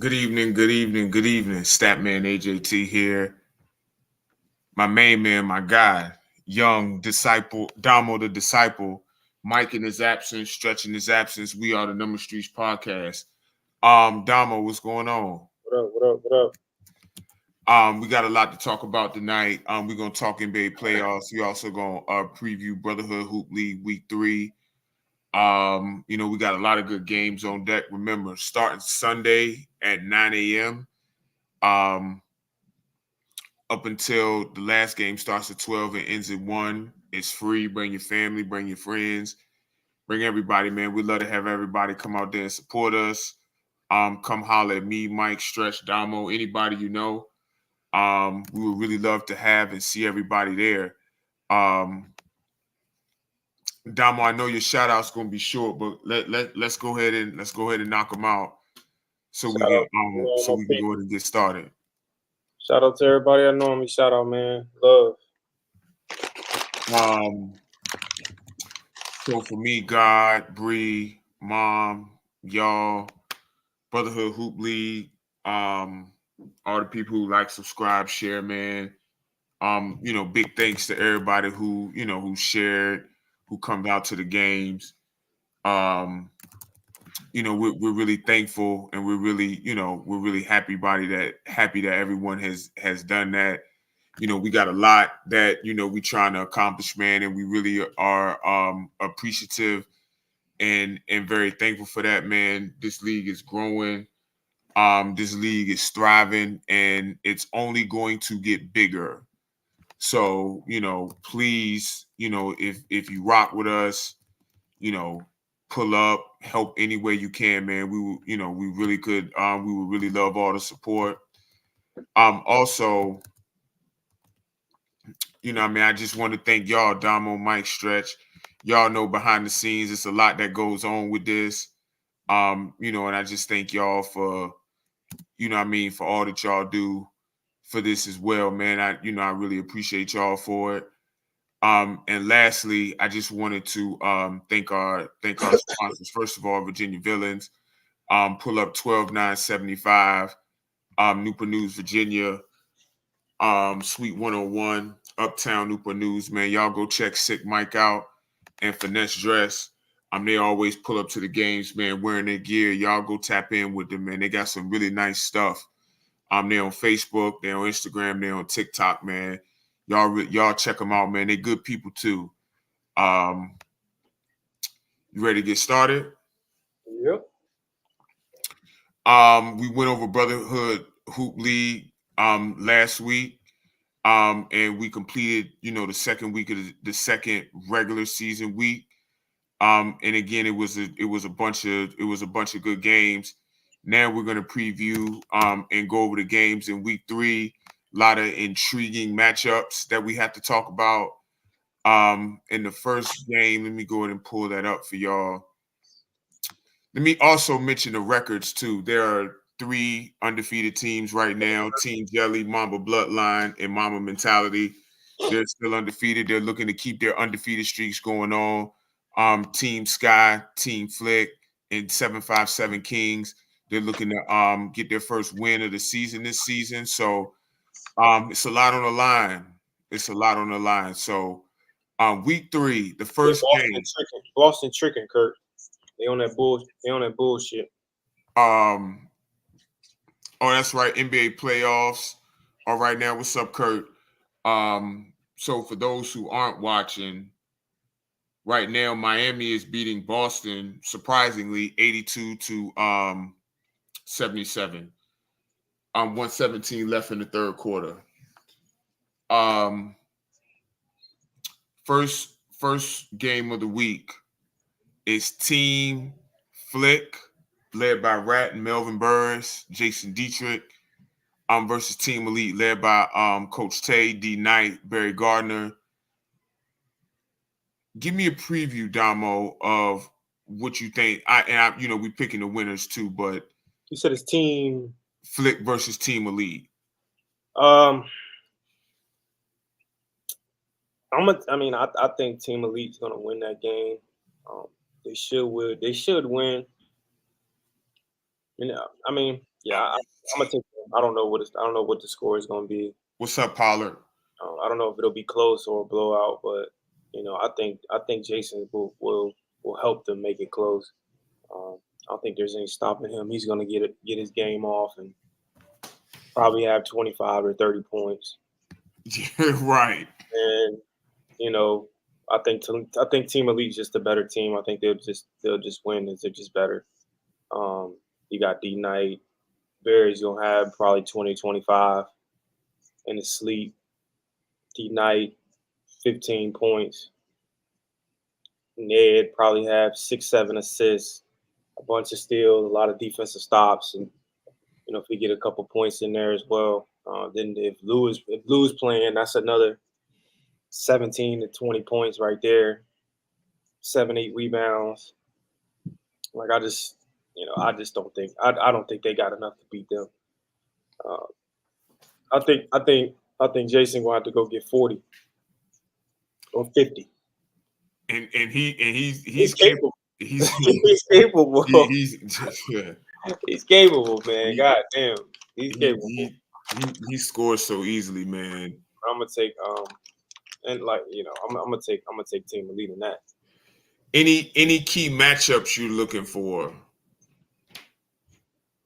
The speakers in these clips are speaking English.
Good evening, good evening, good evening. Statman AJT here. My main man, my guy, young disciple, Damo the disciple, Mike in his absence, stretching his absence. We are the Number Streets podcast. Damo, what's going on? What up? What up? What up? We got a lot to talk about tonight. We're gonna talk NBA playoffs. We also gonna preview Brotherhood Hoop League Week 3. We got a lot of good games on deck. Remember, starting Sunday at 9 a.m. Up until the last game starts at 12 and ends at 1. It's free. Bring your family, bring your friends, bring everybody, man. We'd love to have everybody come out there and support us. Come holler at me, Mike, Stretch, Damo, anybody you know. We would really love to have and see everybody there. Damo, I know your shout out's gonna be short, but let's go ahead and knock them out so we Shout can out to all my go people. ahead and get started. Shout out to everybody I know me. Shout out, man. Love. So for me, God, Bree, Mom, y'all, Brotherhood Hoop League, all the people who like, subscribe, share, man. Big thanks to everybody who shared, who come out to the games. We're really thankful, and we're really happy that everyone has done that. We got a lot that we trying to accomplish, man, and we really are appreciative and very thankful for that, man. This league is growing. This league is thriving, and it's only going to get bigger. So, please, if you rock with us, pull up, help any way you can, man. We really could, we would really love all the support. Also, I just want to thank y'all, Damo, Mike, Stretch. Y'all know behind the scenes, it's a lot that goes on with this. And I just thank y'all for, for all that y'all do for this as well, man. I really appreciate y'all for it. And lastly, I just wanted to thank our sponsors. First of all, Virginia Villains, pull up 12975, Newport News, Virginia, Suite 101, Uptown Newport News, man. Y'all go check Sick Mike out and Finesse Dress. They always pull up to the games, man, wearing their gear. Y'all go tap in with them, man. They got some really nice stuff. They're on Facebook, they're on Instagram, they're on TikTok, man. Y'all check them out, man. They're good people too. You ready to get started? Yep. We went over Brotherhood Hoop League last week. And we completed, the second week of the second regular season week. And again, it was a bunch of good games. Now we're gonna preview and go over the games in week 3. A lot of intriguing matchups that we have to talk about. In the first game, let me go ahead and pull that up for y'all. Let me also mention the records too. There are 3 undefeated teams right now: Team Jelly, Mamba Bloodline, and Mamba Mentality. They're still undefeated. They're looking to keep their undefeated streaks going on. Team Sky, Team Flick, and 757 Kings. They're looking to get their first win of the season this season. So it's a lot on the line. It's a lot on the line. So week 3, the first game. Boston tricking Kurt. They on that bullshit. Oh, that's right. NBA playoffs. All right, now what's up, Kurt? So for those who aren't watching, right now Miami is beating Boston surprisingly 82 to 77. 117 left in the third quarter. First game of the week is Team Flick, led by Rat and Melvin Burris, Jason Dietrich, versus Team Elite, led by Coach Tay, D Knight, Barry Gardner. Give me a preview, Damo, of what you think. We picking the winners too, but you said it's Team Flick versus Team Elite. I think Team Elite's gonna win that game. They should win. Yeah, I'm gonna take them. I don't know what the score is gonna be. What's up, Pollard? I don't know if it'll be close or a blowout, but I think Jason will help them make it close. Um, I don't think there's any stopping him. He's gonna get his game off and probably have 25 or 30 points. Right. And you know, I think Team Elite's just a better team. I think they'll just win. As they're just better. You got D Knight. Barry's gonna have probably 20, 25 in his sleep. D Knight, 15 points. Ned probably have 6, 7 assists, a bunch of steals, a lot of defensive stops, and if we get a couple points in there as well. Then if Lou's playing, that's another 17 to 20 points right there. 7, 8 rebounds. Like I just don't think they got enough to beat them. Uh, I think Jason gonna have to go get 40 or 50. And he's He's capable. He's He's capable. he's yeah. He's capable, man. God damn, he's capable. He scores so easily, man. I'm gonna take and I'm gonna take Team Elite in that. Any key matchups you're looking for?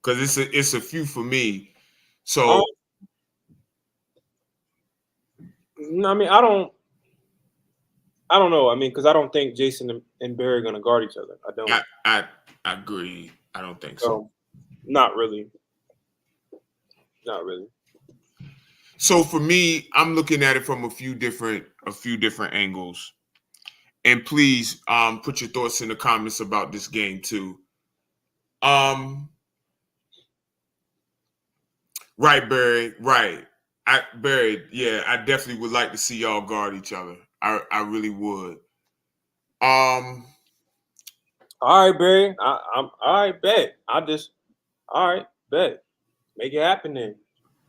Because it's a few for me. So I mean, I don't know. I mean, because I don't think Jason and Barry are gonna guard each other. I don't. I agree. I don't think so. Not really. Not really. So for me, I'm looking at it from a few different angles. And please put your thoughts in the comments about this game too. Right, Barry. Right. Barry, yeah, I definitely would like to see y'all guard each other. I really would. All right, Barry. I'm all right, bet. All right, bet. Make it happen then.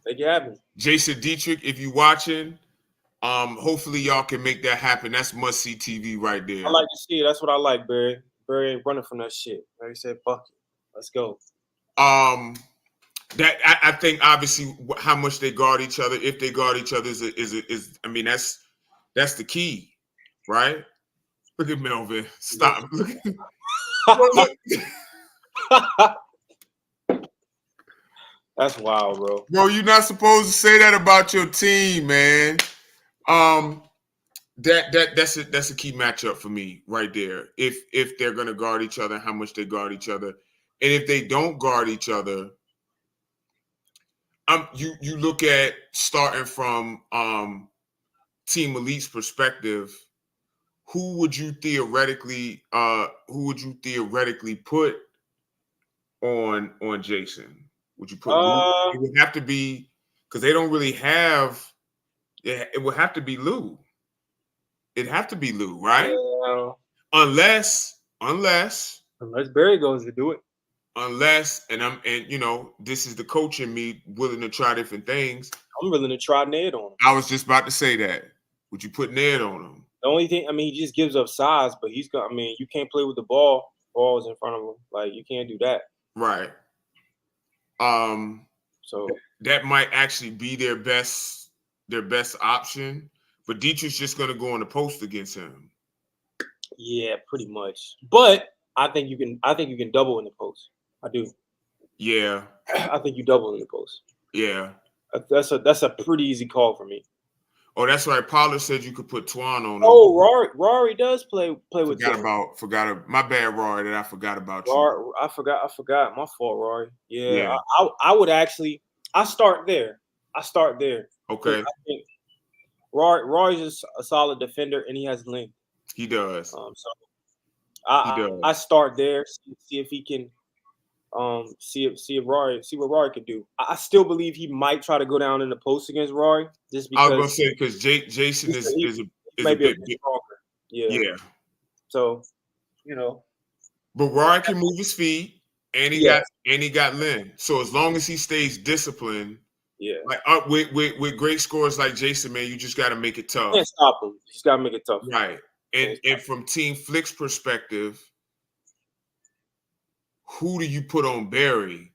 Make it happen. Jason Dietrich, if you watching, hopefully y'all can make that happen. That's must-see TV right there. I like to see it. That's what I like, Barry. Barry ain't running from that shit. Barry said, fuck it. Let's go. That I think obviously how much they guard each other, if they guard each other, is I mean that's the key, right? Look at Melvin. Stop. That's wild, bro. Bro, you're not supposed to say that about your team, man. That's a key matchup for me right there. If they're gonna guard each other, how much they guard each other, and if they don't guard each other, you look at starting from Team Elite's perspective. Who would you theoretically put on Jason? Would you put Lou? It would have to be because they don't really have. It would have to be Lou. It'd have to be Lou, right? Yeah. Unless Barry goes to do it. Unless this is the coach in me willing to try different things. I'm willing to try Ned on him. I was just about to say that. Would you put Ned on him? The only thing, I mean, he just gives up size, but he's got. I mean, you can't play with the ball. Ball's in front of him. Like you can't do that. Right. So that might actually be their best option. But Dietrich's just going to go on the post against him. Yeah, pretty much. But I think you can double in the post. I do. Yeah. I think you double in the post. Yeah. That's a pretty easy call for me. Oh, that's right. Pollard said you could put Twan on him. Oh, Rory does play with him. My bad, Rory, that I forgot about you. I forgot. My fault, Rory. Yeah. I would actually I start there. Okay. I think Rory's just a solid defender and he has length. He does. I start there, see if he can see what Rory can do. I still believe he might try to go down in the post against Rory, just because. I was gonna say because Jason is a bit stronger. Yeah. Yeah. So, But Rory can move his feet, and he got Lynn. So as long as he stays disciplined, like with great scores like Jason, man, you just got to make it tough. You can't stop him. You just got to make it tough. Right. And from Team Flick's perspective, who do you put on Barry?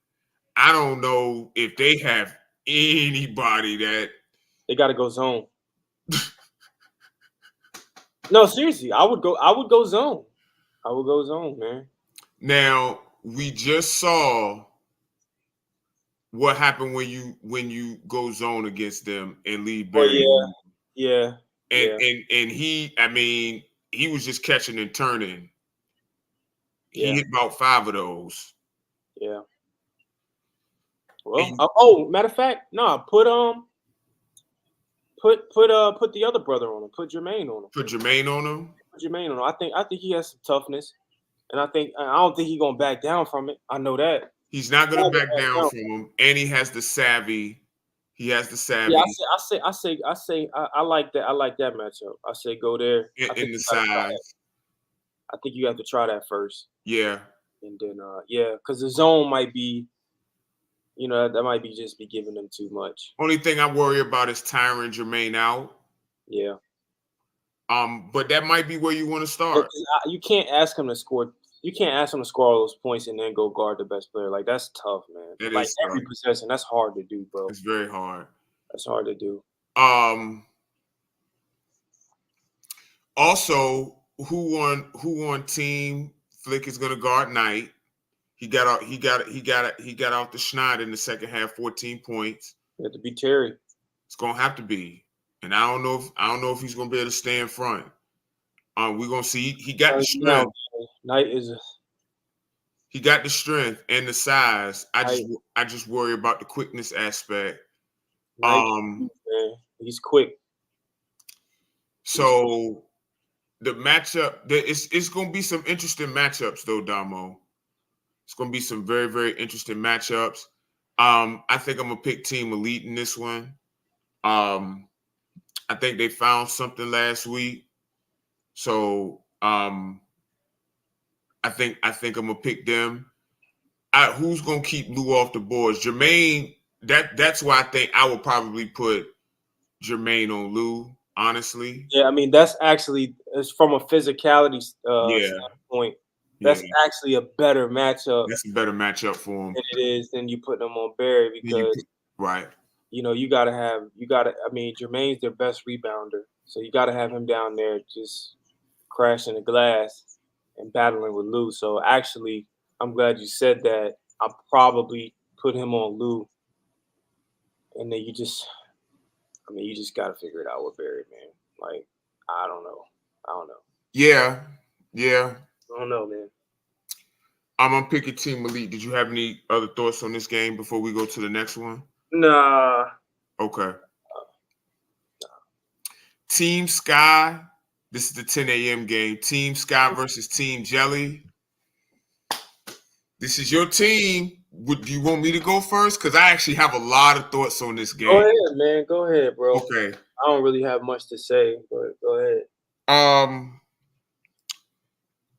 I don't know if they have anybody that They got to go zone. No, seriously, I would go. I would go zone. I would go zone, man. now we just saw what happened when you go zone against them and leave Oh Barry. yeah, And yeah, and he, I mean, he was just catching and turning. He yeah, hit about 5 of those. yeah. Well, And matter of fact, nah. Put the other brother on him. Put Jermaine on him. put Jermaine on him. Put Jermaine on him. I think he has some toughness, and I don't think he's gonna back down from it. I know that. He's not He's going not to gonna back back down down. from him, and he has the savvy. He has the Yeah, savvy I like that. I like that matchup. I say go there. I in think the you gotta try that. size. I think you have to try that first, Yeah. and then yeah, because the zone might be, that might be just be giving them too much. Only thing I worry about is tiring Jermaine out. Yeah, But that might be where you want to start. because you can't ask him to score. You can't ask him to score all those points and then go guard the best player. Like that's tough, man. That Like is every tough. possession, that's hard to do, bro. It's very hard. That's hard to do. Also, who on team Flick is going to guard Knight? He got out the schneid in the second half, 14 points. You have to be Terry. It's going to have to be. And I don't know if he's going to be able to stay in front. We're going to see. He got the strength. Knight is. He got the strength and the size. Knight. I just worry about the quickness aspect. Knight, man, he's quick. So the matchup, it's going to be some interesting matchups though, Damo. It's going to be some very, very interesting matchups. I think I'm going to pick Team Elite in this one. I think they found something last week. So I think I'm going to pick them. Who's going to keep Lou off the boards? Jermaine, that's why I think I would probably put Jermaine on Lou, honestly. Yeah, I mean that's actually from a physicality standpoint. That's actually a better matchup. That's a better matchup for him than it is than you put them on Barry because right. You gotta. I mean, Jermaine's their best rebounder, so you gotta have him down there just crashing the glass and battling with Lou. So actually, I'm glad you said that. I'll probably put him on Lou, and then you just gotta figure it out with Barry, man. Like I don't know. Yeah. I don't know, man. I'm gonna pick a Team Elite. Did you have any other thoughts on this game before we go to the next one? Nah. Okay. Team Sky. This is the 10 a.m. game. Team Sky versus Team Jelly. This is your team. Do you want me to go first? Because I actually have a lot of thoughts on this game. Go ahead, man. Go ahead, bro. Okay. I don't really have much to say, but go ahead.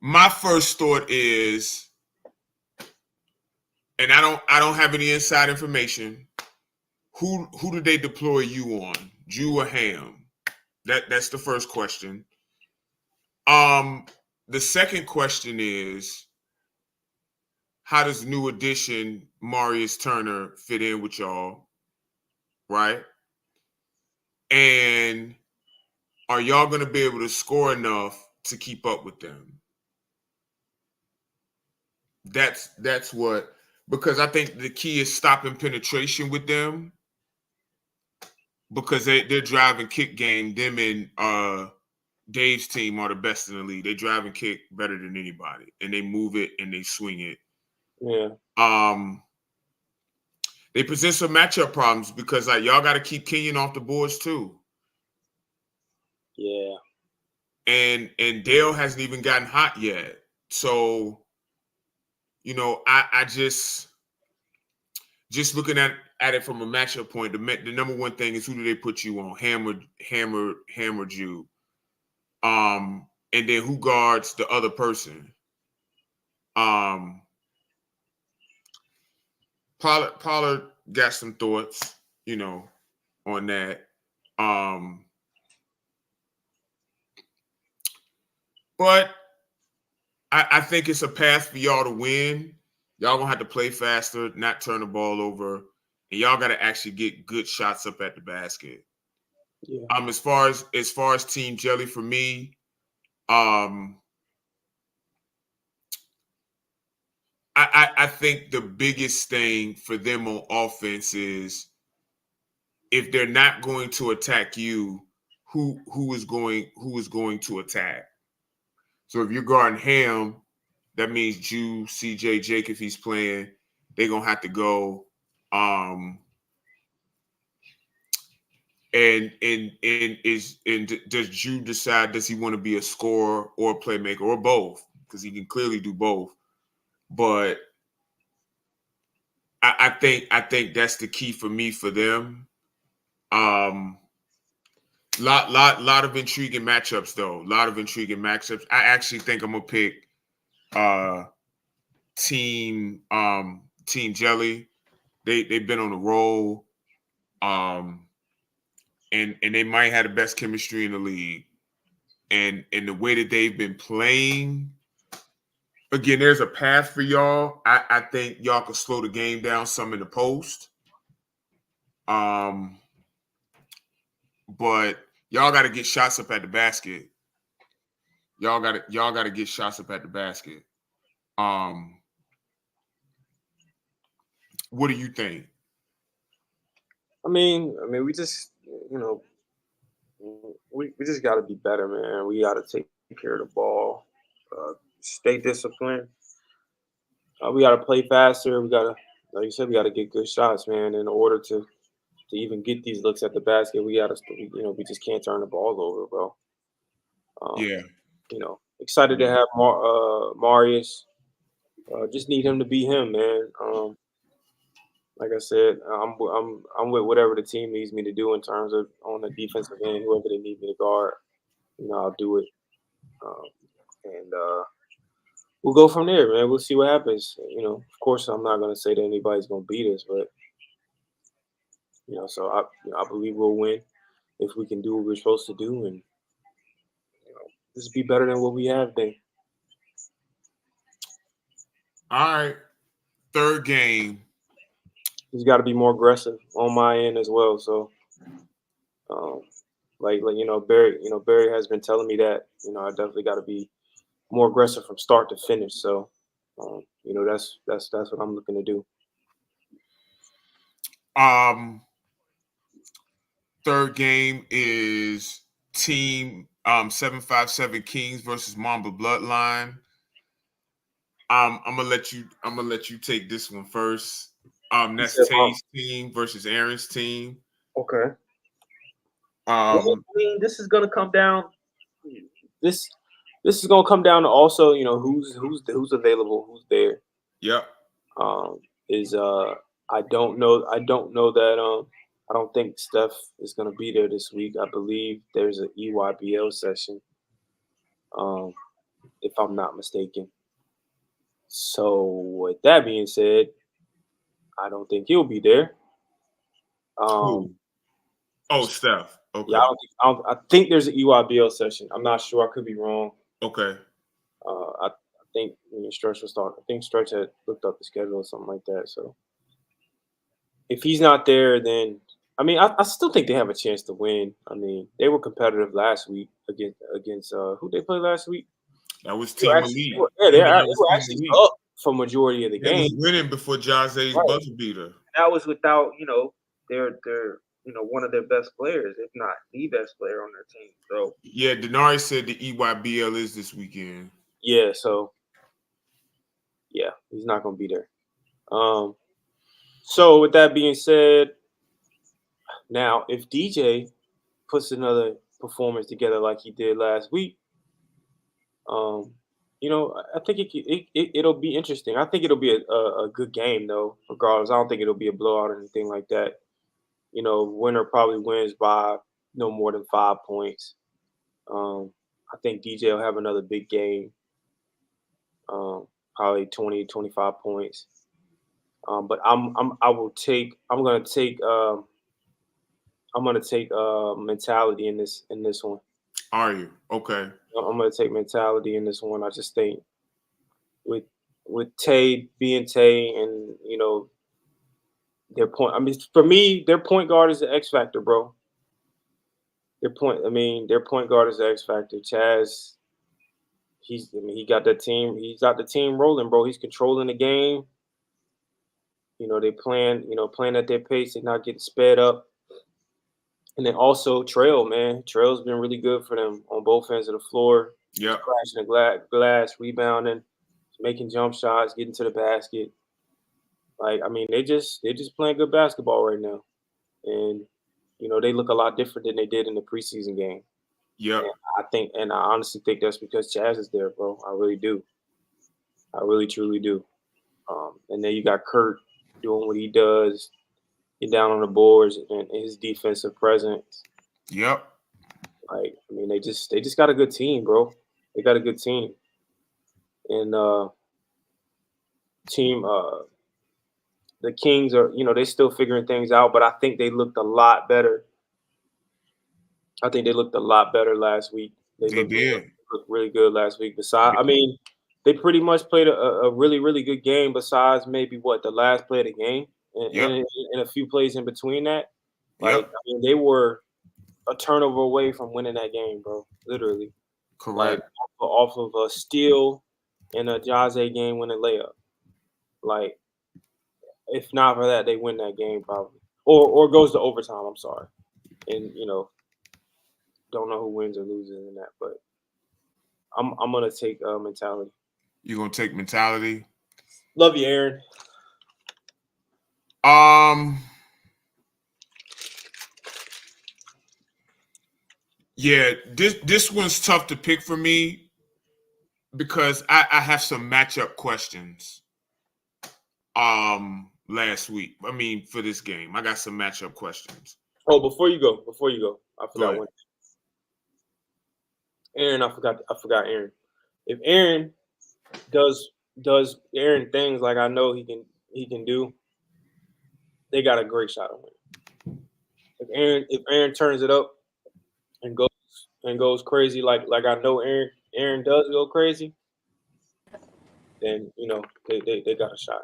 My first thought is, and I don't have any inside information. Who did they deploy you on? Jew or Ham? That's the first question. The second question is, how does new addition Marius Turner fit in with y'all? Right? And are y'all going to be able to score enough to keep up with them? That's what, because I think the key is stopping penetration with them, because their drive and kick game, them and Dave's team are the best in the league. They drive and kick better than anybody, and they move it and they swing it. Yeah. They present some matchup problems because y'all got to keep Kenyon off the boards too. Yeah. And Dale hasn't even gotten hot yet. So, I just looking at it from a matchup point, the number one thing is, who do they put you on? Hammer Jew. And then who guards the other person? Pollard got some thoughts, on that. But I think it's a path for y'all to win. Y'all gonna have to play faster, not turn the ball over, and y'all got to actually get good shots up at the basket. Yeah. As far as Team Jelly for me, I think the biggest thing for them on offense is if they're not going to attack you, who is going to attack? So if you're guarding Ham, that means Jew, CJ, Jake, if he's playing, they're gonna have to go. And does Jew decide, does he want to be a scorer or a playmaker or both? Because he can clearly do both. But I think that's the key for me for them. Lot of intriguing matchups though. A lot of intriguing matchups. I actually think I'm gonna pick Team Jelly. They've been on a roll. And they might have the best chemistry in the league. And the way that they've been playing, again, there's a path for y'all. I think y'all could slow the game down some in the post. But y'all got to get shots up at the basket. Y'all got to get shots up at the basket. What do you think? I mean, we just, we just got to be better, man. We got to take care of the ball, stay disciplined. We got to play faster. We got to, like you said, we got to get good shots, man. In order to even get these looks at the basket, we got to, we just can't turn the ball over, bro. Yeah. Excited to have Marius. Just need him to be him, man. Like I said, I'm with whatever the team needs me to do in terms of on the defensive end, whoever they need me to guard, I'll do it. And we'll go from there, man. We'll see what happens. Of course, I'm not going to say that anybody's going to beat us, but so I believe we'll win if we can do what we're supposed to do and just be better than what we have been. All right, third game. He's got to be more aggressive on my end as well. So, Barry has been telling me that I definitely got to be more aggressive from start to finish. So, that's what I'm looking to do. Third game is Team 757 Kings versus Mamba Bloodline. I'm gonna let you take this one first. That's Tay's team versus Aaron's team. Okay. This is gonna come down. This is gonna come down to also, who's available, who's there. Yep. I don't know that I don't think Steph is gonna be there this week. I believe there's an EYBL session. If I'm not mistaken. So with that being said, I don't think he'll be there. Steph. Okay. Yeah, I think there's an EYBL session. I'm not sure. I could be wrong. Okay. I think Stretch was talking. I think Stretch had looked up the schedule or something like that. So if he's not there, then I still think they have a chance to win. They were competitive last week against who they played last week. That was Team Elite. They were actually up for majority of the game. They was winning before Jaze's buzzer beater. That was without their one of their best players, if not the best player on their team. So yeah, Denari said the EYBL is this weekend. Yeah, so yeah, he's not gonna be there. So with that being said, now if DJ puts another performance together like he did last week, I think it'll be interesting. I think it'll be a good game though. Regardless, I don't think it'll be a blowout or anything like that. Winner probably wins by no more than 5 points. I think DJ will have another big game. Probably 20, 25 points. But I'm gonna take mentality in this one. Are you? Okay. I'm gonna take mentality in this one. I just think with with Tay being Tay, and their point. I mean, for me, their point guard is the X factor, bro. Their point guard is the X factor. Chaz, he got that team. He's got the team rolling, bro. He's controlling the game. They playing at their pace. They're not getting sped up. And then also Trail, man. Trail's been really good for them on both ends of the floor. Yep. Crashing the glass, rebounding, making jump shots, getting to the basket. Like, I mean, they're just playing good basketball right now. And they look a lot different than they did in the preseason game. Yep. And I honestly think that's because Chaz is there, bro. I really do. I really truly do. And then you got Kurt doing what he does, get down on the boards, and his defensive presence. Yep. Like, I mean, they just got a good team, bro. They got a good team. And the Kings are, they still figuring things out, but I think they looked a lot better. I think they looked a lot better last week. They did. Looked really good last week. Besides, I mean, they pretty much played a really, really good game besides maybe the last play of the game and a few plays in between that. Like, I mean, they were a turnover away from winning that game, bro. Literally. Correct. Like, off of a steal and a Jazz game-winning layup. Like, if not for that, they win that game probably. Or goes to overtime, I'm sorry. And, don't know who wins or loses in that, but I'm gonna take mentality. You're gonna take mentality? Love you, Aaron. Yeah, this one's tough to pick for me because I have some matchup questions. Last week, I mean, for this game, I got some matchup questions. Oh, before you go, I forgot one. Aaron, I forgot Aaron. If Aaron does Aaron things like I know he can do, they got a great shot of winning. If Aaron turns it up and goes crazy like I know Aaron does go crazy, then they got a shot.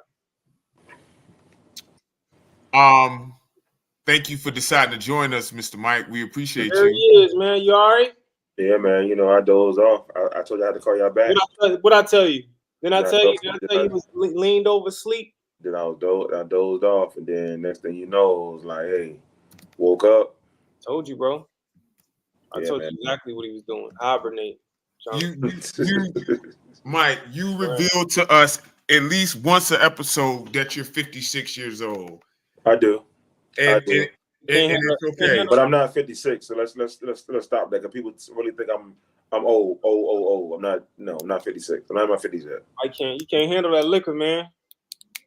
Thank you for deciding to join us, Mr. Mike. We appreciate you. There he is, man. You all right? Yeah, man. I dozed off. I told you I had to call y'all back. What I tell you? Did I tell you he was leaned over asleep? Then I dozed off, and then next thing you know, it was like, hey, woke up. Told you, bro. I told you exactly what he was doing. Hibernate. Mike, you revealed to us at least once an episode that you're 56 years old. I do. And it's okay. But I'm not 56, so let's stop that because people really think I'm old. I'm not. No, I'm not 56. I'm not in my 50s yet. You can't handle that liquor, man.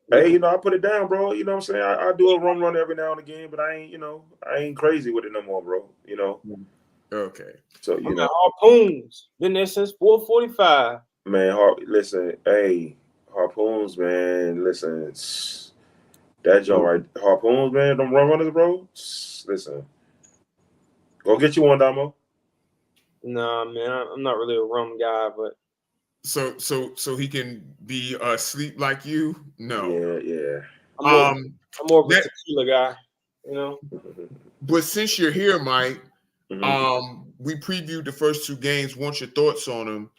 Hey, I put it down, bro. You know what I'm saying? I do a rum run every now and again, but I ain't crazy with it no more, bro. Okay. So Harpoons. Been there since 4:45. Man, listen, hey, Harpoons, man, listen. That joint right, Harpoons, man, them rum runners, bro. Listen, go get you one, Damo. Nah, man, I'm not really a rum guy, but so he can be asleep like you. No, yeah. I'm more of a tequila guy, But since you're here, Mike, we previewed the first two games. Want your thoughts on them?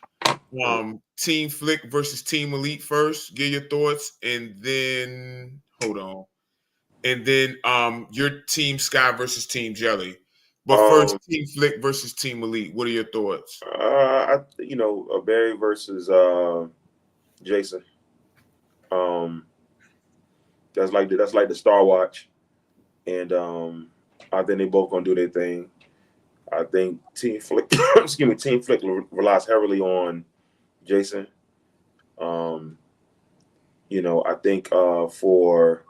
Team Flick versus Team Elite first. Give your thoughts, and then hold on, and then your Team Sky versus Team Jelly. But first, Team Flick versus Team Elite. What are your thoughts? Barry versus Jason. That's like the Star Watch, and I think they both gonna do their thing. I think Team Flick, Team Flick relies heavily on Jason. I think for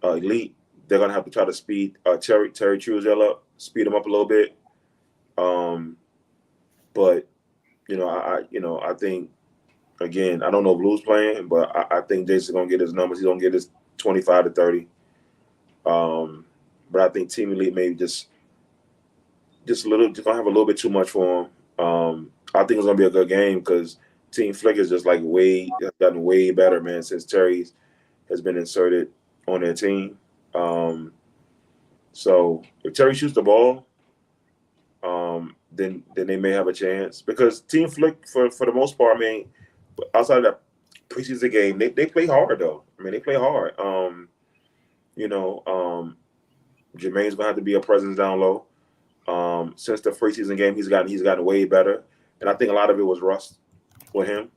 Elite, they're gonna have to try to speed Terry Truesdale up, speed him up a little bit. But I think again, I don't know if Lou's playing, but I think Jason's gonna get his numbers. He's gonna get his 25 to 30. But I think Team Elite maybe just gonna have a little bit too much for him. I think it's gonna be a good game because Team Flick is just like has gotten way better, man, since Terry has been inserted on their team. So if Terry shoots the ball, then they may have a chance, because Team Flick for the most part, I mean, outside of that preseason game, they play hard though. I mean, they play hard. Jermaine's gonna have to be a presence down low. Since the preseason game, he's gotten way better, and I think a lot of it was rust with him.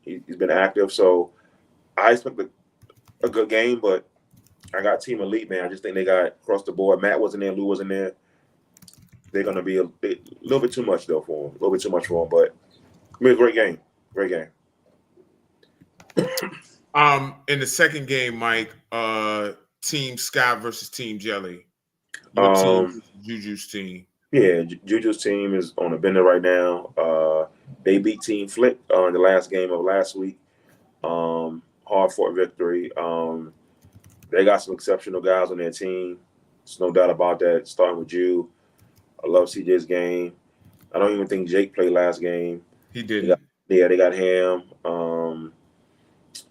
He's been active, so I expect a good game, but I got Team Elite, man. I just think they got across the board. Matt wasn't there, Lou wasn't there. They're gonna be a little bit too much though for him, a little bit too much for him, but I mean, great game. In the second game, Mike, Team Scott versus Team Jelly. Your team versus Juju's team. Yeah, Juju's team is on a bender right now. They beat Team Flick in the last game of last week. Hard fought victory. They got some exceptional guys on their team. There's no doubt about that. Starting with Ju. I love CJ's game. I don't even think Jake played last game. He didn't. They got Ham.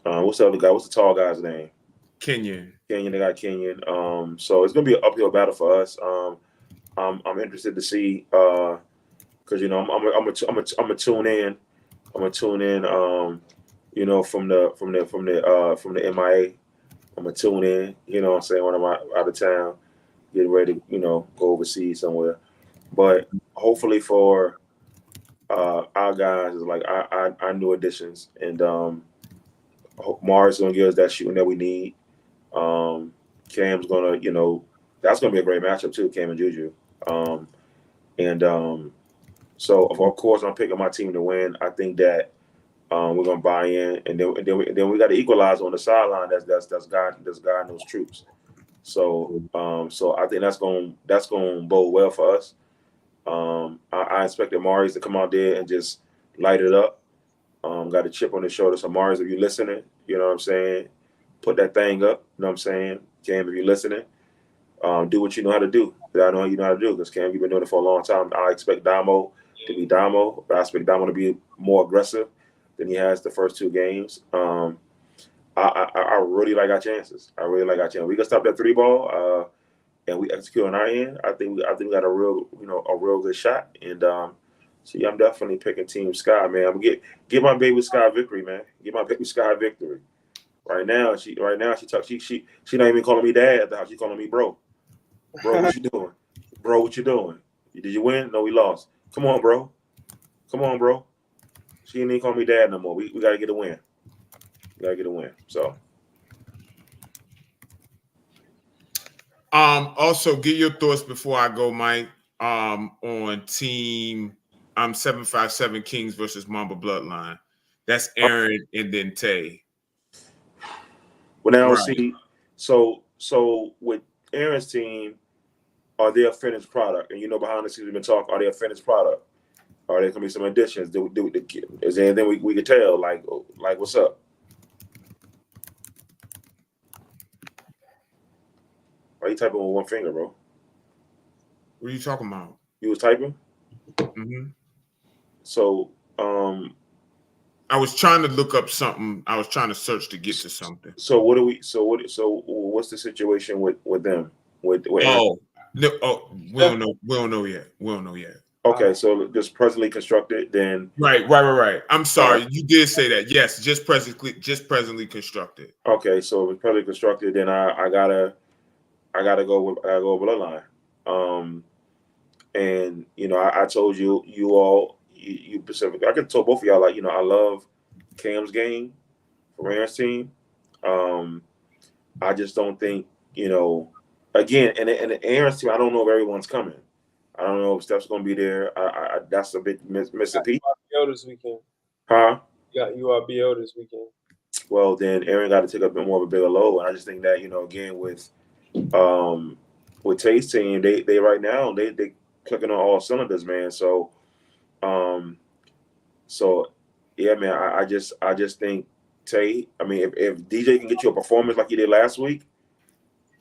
What's the other guy? What's the tall guy's name? Kenyon. They got Kenyon. So it's gonna be an uphill battle for us. I'm interested to see, because I'm gonna tune in. I'm gonna tune in. From the MIA. I'm gonna tune in. You know what I'm saying, when I'm out of town, getting ready to go overseas somewhere. But hopefully for our guys is like our new additions, and Mars gonna give us that shooting that we need. Cam's gonna, that's gonna be a great matchup too, Cam and Juju. So of course I'm picking my team to win. I think that we're gonna buy in, and then we got to equalize on the sideline. That's God knows troops. So I think that's gonna bode well for us. I expected Marius to come out there and just light it up. Got a chip on his shoulder. So Marius, if you're listening, you know what I'm saying, put that thing up. You know what I'm saying, Cam, if you're listening, do what you know how to do. I know you know how to do, because Cam, you've been doing it for a long time. I expect Damo to be Damo. I expect Damo to be more aggressive than he has the first two games. I really like our chances. We can stop that 3-ball, and we execute on our end. I think we got a real good shot. And see, I'm definitely picking Team Sky, man. I'm gonna get my baby Sky victory, man. Get my baby Sky victory. Right now, she not even calling me dad at the house. She's calling me bro. Bro, what you doing? Bro, what you doing? Did you win? No, we lost. Come on, bro. She ain't even calling me dad no more. We gotta get a win. So. Also, get your thoughts before I go, Mike. On Team 757 Kings versus Mamba Bloodline. That's Aaron and then Tay. Well, now Right. see, so with Aaron's team, are they a finished product? And behind the scenes we've been talking. Are they a finished product? Are there gonna be some additions? Is there anything we could tell? Like what's up? Why are you typing with one finger, bro? What are you talking about? You was typing? Mm-hmm. So, I was trying to look up something. I was trying to search to get to something. So what's the situation with them? With Aaron? We don't know yet. Okay, so just presently constructed, then. Right. I'm sorry, you did say that. Yes, just presently constructed. Okay, so if it's presently constructed, then I gotta go with Bloodline. And I told you all, you specifically, I could tell both of y'all, like, I love Cam's game for Aaron's team. I just don't think, again, and the Aaron's team, I don't know if everyone's coming. I don't know if Steph's going to be there. That's a big missing piece. URBO this weekend. Huh? You got URBO this weekend. Well, then Aaron got to take a bit more of a bigger load. And I just think that, again, with Tay's team, they right now, they clicking on all cylinders, man. So yeah, man, I just think Tay, I mean, if DJ can get you a performance like he did last week,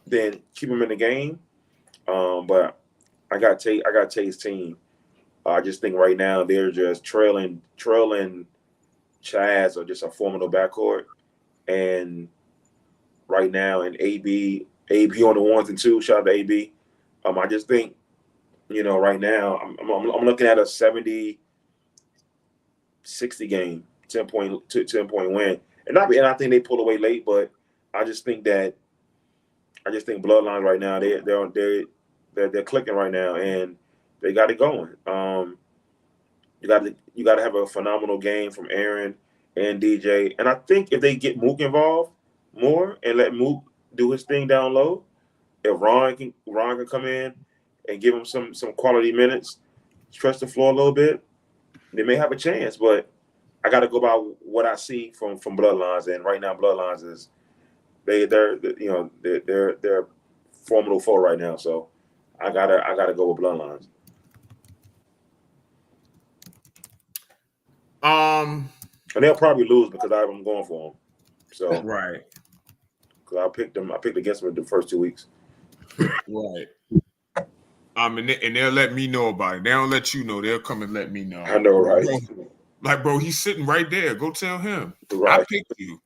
then keep him in the game. But I got Tay's team I just think right now they're just trailing Chaz are just a formidable backcourt, and right now and AB on the ones and twos. Shout out to AB. I just think right now I'm looking at a 70-60 game, 10-point win, and I think they pull away late, but I just think Bloodline right now they're clicking right now, and they got it going. You got to have a phenomenal game from Aaron and DJ, and I think if they get Mook involved more and let Mook do his thing down low, if Ron can come in and give him some quality minutes, stretch the floor a little bit, they may have a chance. But I got to go by what I see from Bloodlines, and right now Bloodlines is they're formidable foe right now. So I gotta go with Bloodlines. And they'll probably lose because I'm going for them. So right. Because I picked against them the first 2 weeks. Right. And they'll let me know about it. They don't let you know. They'll come and let me know. I know, right? Bro, he's sitting right there. Go tell him. Right. I picked you.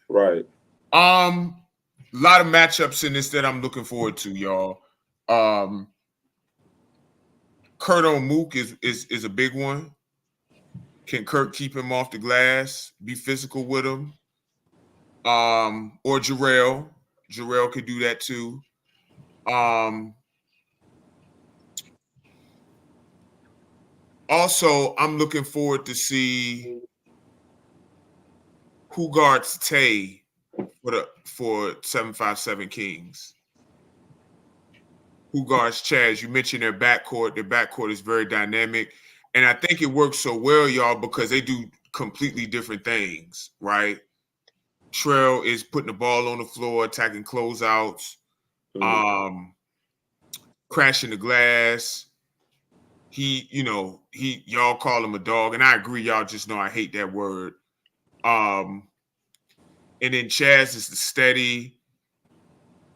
Right. A lot of matchups in this that I'm looking forward to, y'all. Kurt on Mook is a big one. Can Kurt keep him off the glass? Be physical with him? Or Jarrell. Jarrell could do that too. Also, I'm looking forward to see who guards Tay for 757 Kings. Who guards Chaz? You mentioned their backcourt. Their backcourt is very dynamic. And I think it works so well, y'all, because they do completely different things, right? Trell is putting the ball on the floor, attacking closeouts, crashing the glass. Y'all call him a dog, and I agree. Y'all just know I hate that word. And then Chaz is the steady,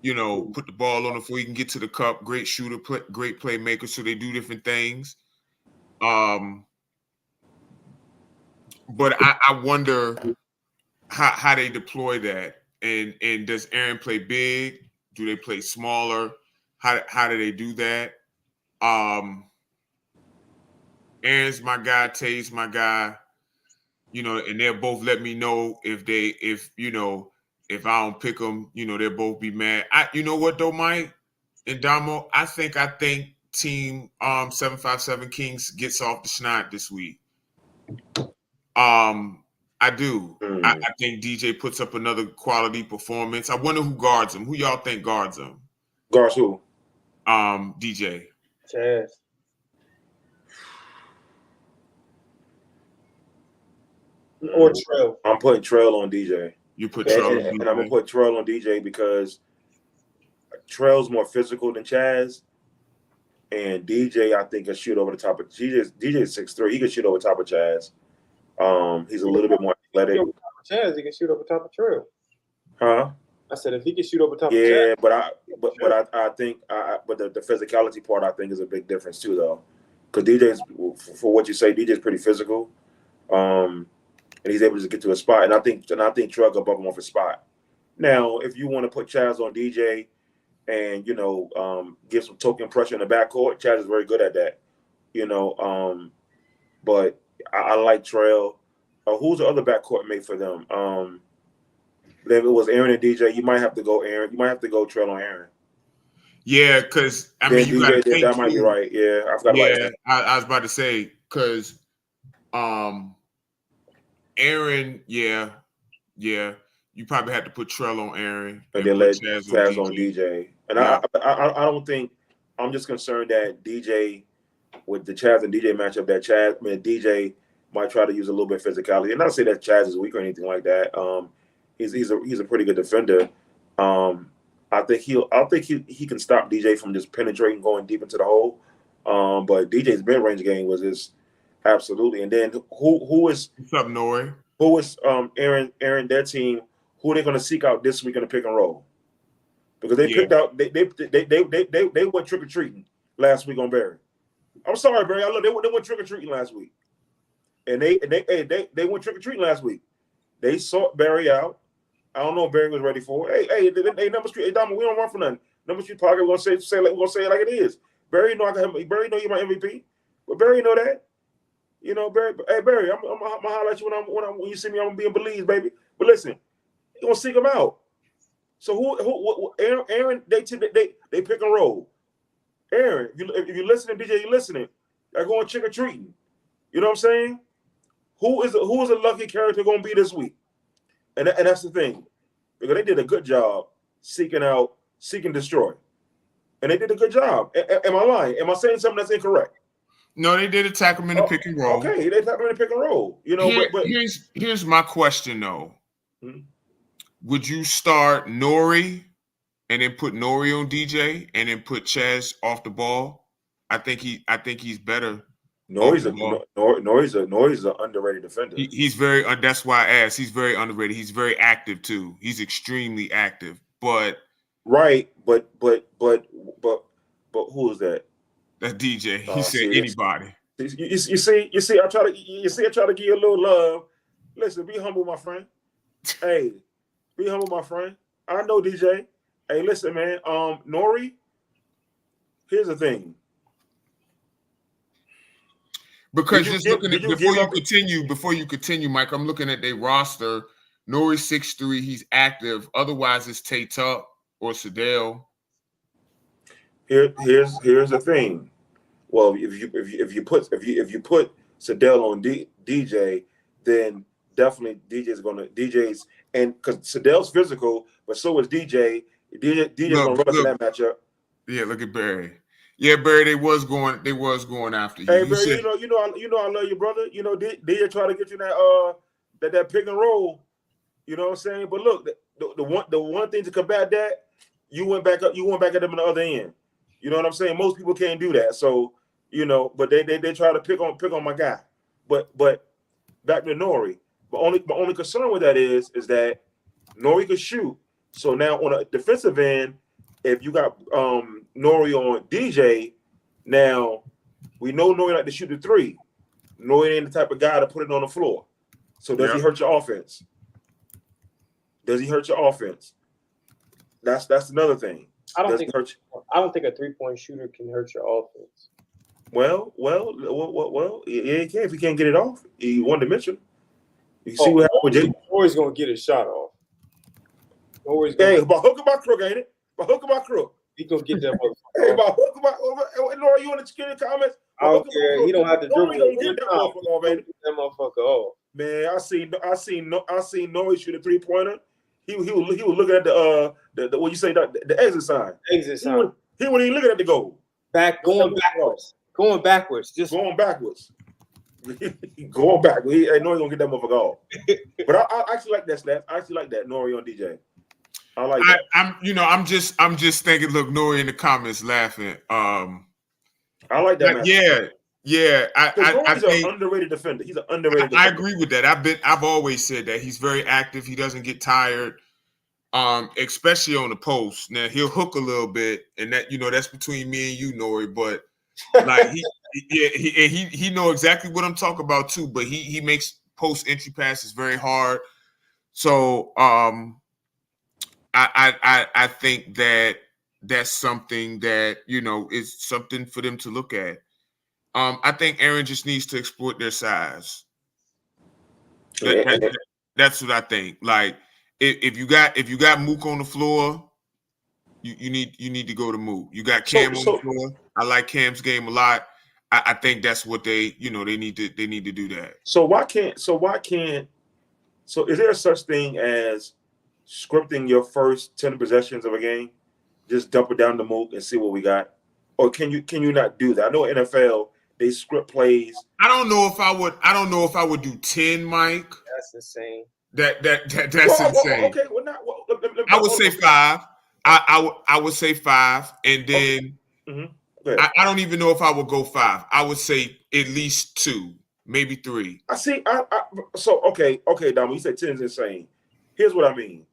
put the ball on the floor. He can get to the cup. Great shooter, great playmaker. So they do different things. But I wonder how they deploy that. And does Aaron play big? Do they play smaller? How do they do that? Aaron's my guy, Tay's my guy, and they'll both let me know if I don't pick them, they'll both be mad. You know what though, Mike and Damo? I think team 757 Kings gets off the schneid this week. I do. I think DJ puts up another quality performance. I wonder who guards him. Who y'all think guards him? Guards who? Chaz. DJ. Or Trell. I'm putting Trell on DJ. You put Trell on DJ. And I'm gonna put Trell on DJ because Trell's more physical than Chaz. And DJ, I think, can shoot over the top of DJ. DJ's 6'3". He can shoot over top of Chaz. He's a little bit more athletic. Chaz, he can shoot over top of Trell. Huh? I said if he can shoot over top of Chaz. Yeah, but I think the physicality part I think is a big difference too, though, because DJ's, for what you say, DJ's pretty physical, and he's able to get to a spot, and I think Trell will bump him off a spot. Now, if you want to put Chaz on DJ and give some token pressure in the backcourt, Chaz is very good at that, but I like Trell. Who's the other backcourt mate for them? If it was Aaron and DJ, you might have to go Aaron. You might have to go Trell on Aaron. Yeah, because you got to think that might be right. Yeah, I forgot about that. I was about to say because Aaron, yeah, you probably have to put Trell on Aaron and then let Chaz on DJ. And yeah. I don't think I'm just concerned that DJ with the Chaz and DJ matchup DJ might try to use a little bit of physicality. And not to say that Chaz is weak or anything like that. He's a pretty good defender. I think he can stop DJ from just penetrating, going deep into the hole. But DJ's mid-range game was just absolutely. And then who is what's up, Nori? Who is Aaron their team? Who are they going to seek out this week in the pick and roll? Because they picked out they went trick or treating last week on Barry. I'm sorry, Barry. Look, they went trick or treating last week, and they went trick or treating last week. They sought Barry out. I don't know if Barry was ready for it. Hey, number street, hey, Diamond, we don't run for nothing. Number street pocket, we're gonna say it like it is. Barry know Barry know you're my MVP, but Barry know that. You know, Barry. Hey, Barry, I'm gonna holler at you when you see me. I'm gonna be in Belize, baby. But listen, you gonna seek him out. So who Aaron? They pick and roll. Aaron, if you're listening, DJ, you're listening. They're going trick or treating. You know what I'm saying? Who is a lucky character going to be this week? And that's the thing, because they did a good job seek and destroy, and they did a good job. Am I lying? Am I saying something that's incorrect? No, they did attack him in the pick and roll. Okay, they attack him in the pick and roll. You know, but here's my question though. Hmm? Would you start Nori and then put Nori on DJ and then put Chaz off the ball? I think he's better. Nori's an underrated defender. He's very. That's why I asked. He's very underrated. He's very active too. He's extremely active. But right, but who is that? That's DJ. He said anybody. You see. I try to give you a little love. Listen, be humble, my friend. Hey, be humble, my friend. I know DJ. Hey, listen, man. Nori. Here's the thing. Because before you continue, Mike, I'm looking at their roster. Nori 6'3", he's active. Otherwise, it's Tay Tuck or Sedell. Here's the thing. Well, if you put Sedell on DJ, then definitely DJ's and because Sedell's physical, but so is DJ. DJ's gonna run in that matchup. Yeah, look at Barry. Yeah, Barry, they was going after you. Hey, Barry, you know, I love you, brother. You know, DJ try to get you that pick and roll. You know what I'm saying? But look, the one thing to combat that, you went back at them on the other end. You know what I'm saying? Most people can't do that. So, you know, but they try to pick on my guy. But back to Nori. But only concern with that is that Nori could shoot. So now on a defensive end, if you got Nori on DJ, now we know Nori like to shoot the three. Nori ain't the type of guy to put it on the floor. So does he hurt your offense? Does he hurt your offense? That's another thing. I don't think a 3-point shooter can hurt your offense. Well, yeah, he can if he can't get it off. He one dimensional. You see what happened with Jay? Nori's gonna get his shot off. By hook or by crook, ain't it? By hook or by crook. He gonna get that motherfucker. Hey, by hook or by Nori, you want to get in the comments? I don't care. He don't have to dribble. Get that motherfucker off. Man, I seen Nori shoot a 3-pointer. He was looking at the what you say the exit sign. Exit sign. He wasn't even looking at the goal. Going backwards. Going backwards. Going backwards. Going back. I know he's gonna get that motherfucker off. But I actually like that snap. I actually like that Nori on DJ. I like that. I'm just thinking. Look, Nori in the comments laughing. I like that. Yeah. I think an underrated defender. He's an underrated defender. I agree with that. I've always said that he's very active. He doesn't get tired, especially on the post. Now he'll hook a little bit, and that's between me and you, Nori. But like he know exactly what I'm talking about too. But he makes post entry passes very hard. So I think that's something that is something for them to look at. I think Aaron just needs to exploit their size. That's what I think. Like if you got Mook on the floor, you need to go to Mook. You got Cam on the floor. I like Cam's game a lot. I think that's what they need to do that. So is there such thing as scripting your first 10 possessions of a game? Just dump it down to Mook and see what we got? Or can you not do that? I know NFL they script plays. I don't know if I would do 10, Mike. That's insane. That's insane. Okay, I would say 5. I would say 5, and then I don't even know if I would go 5. I would say at least 2, maybe 3. I see. Okay, Dom. You said 10 is insane. Here's what I mean.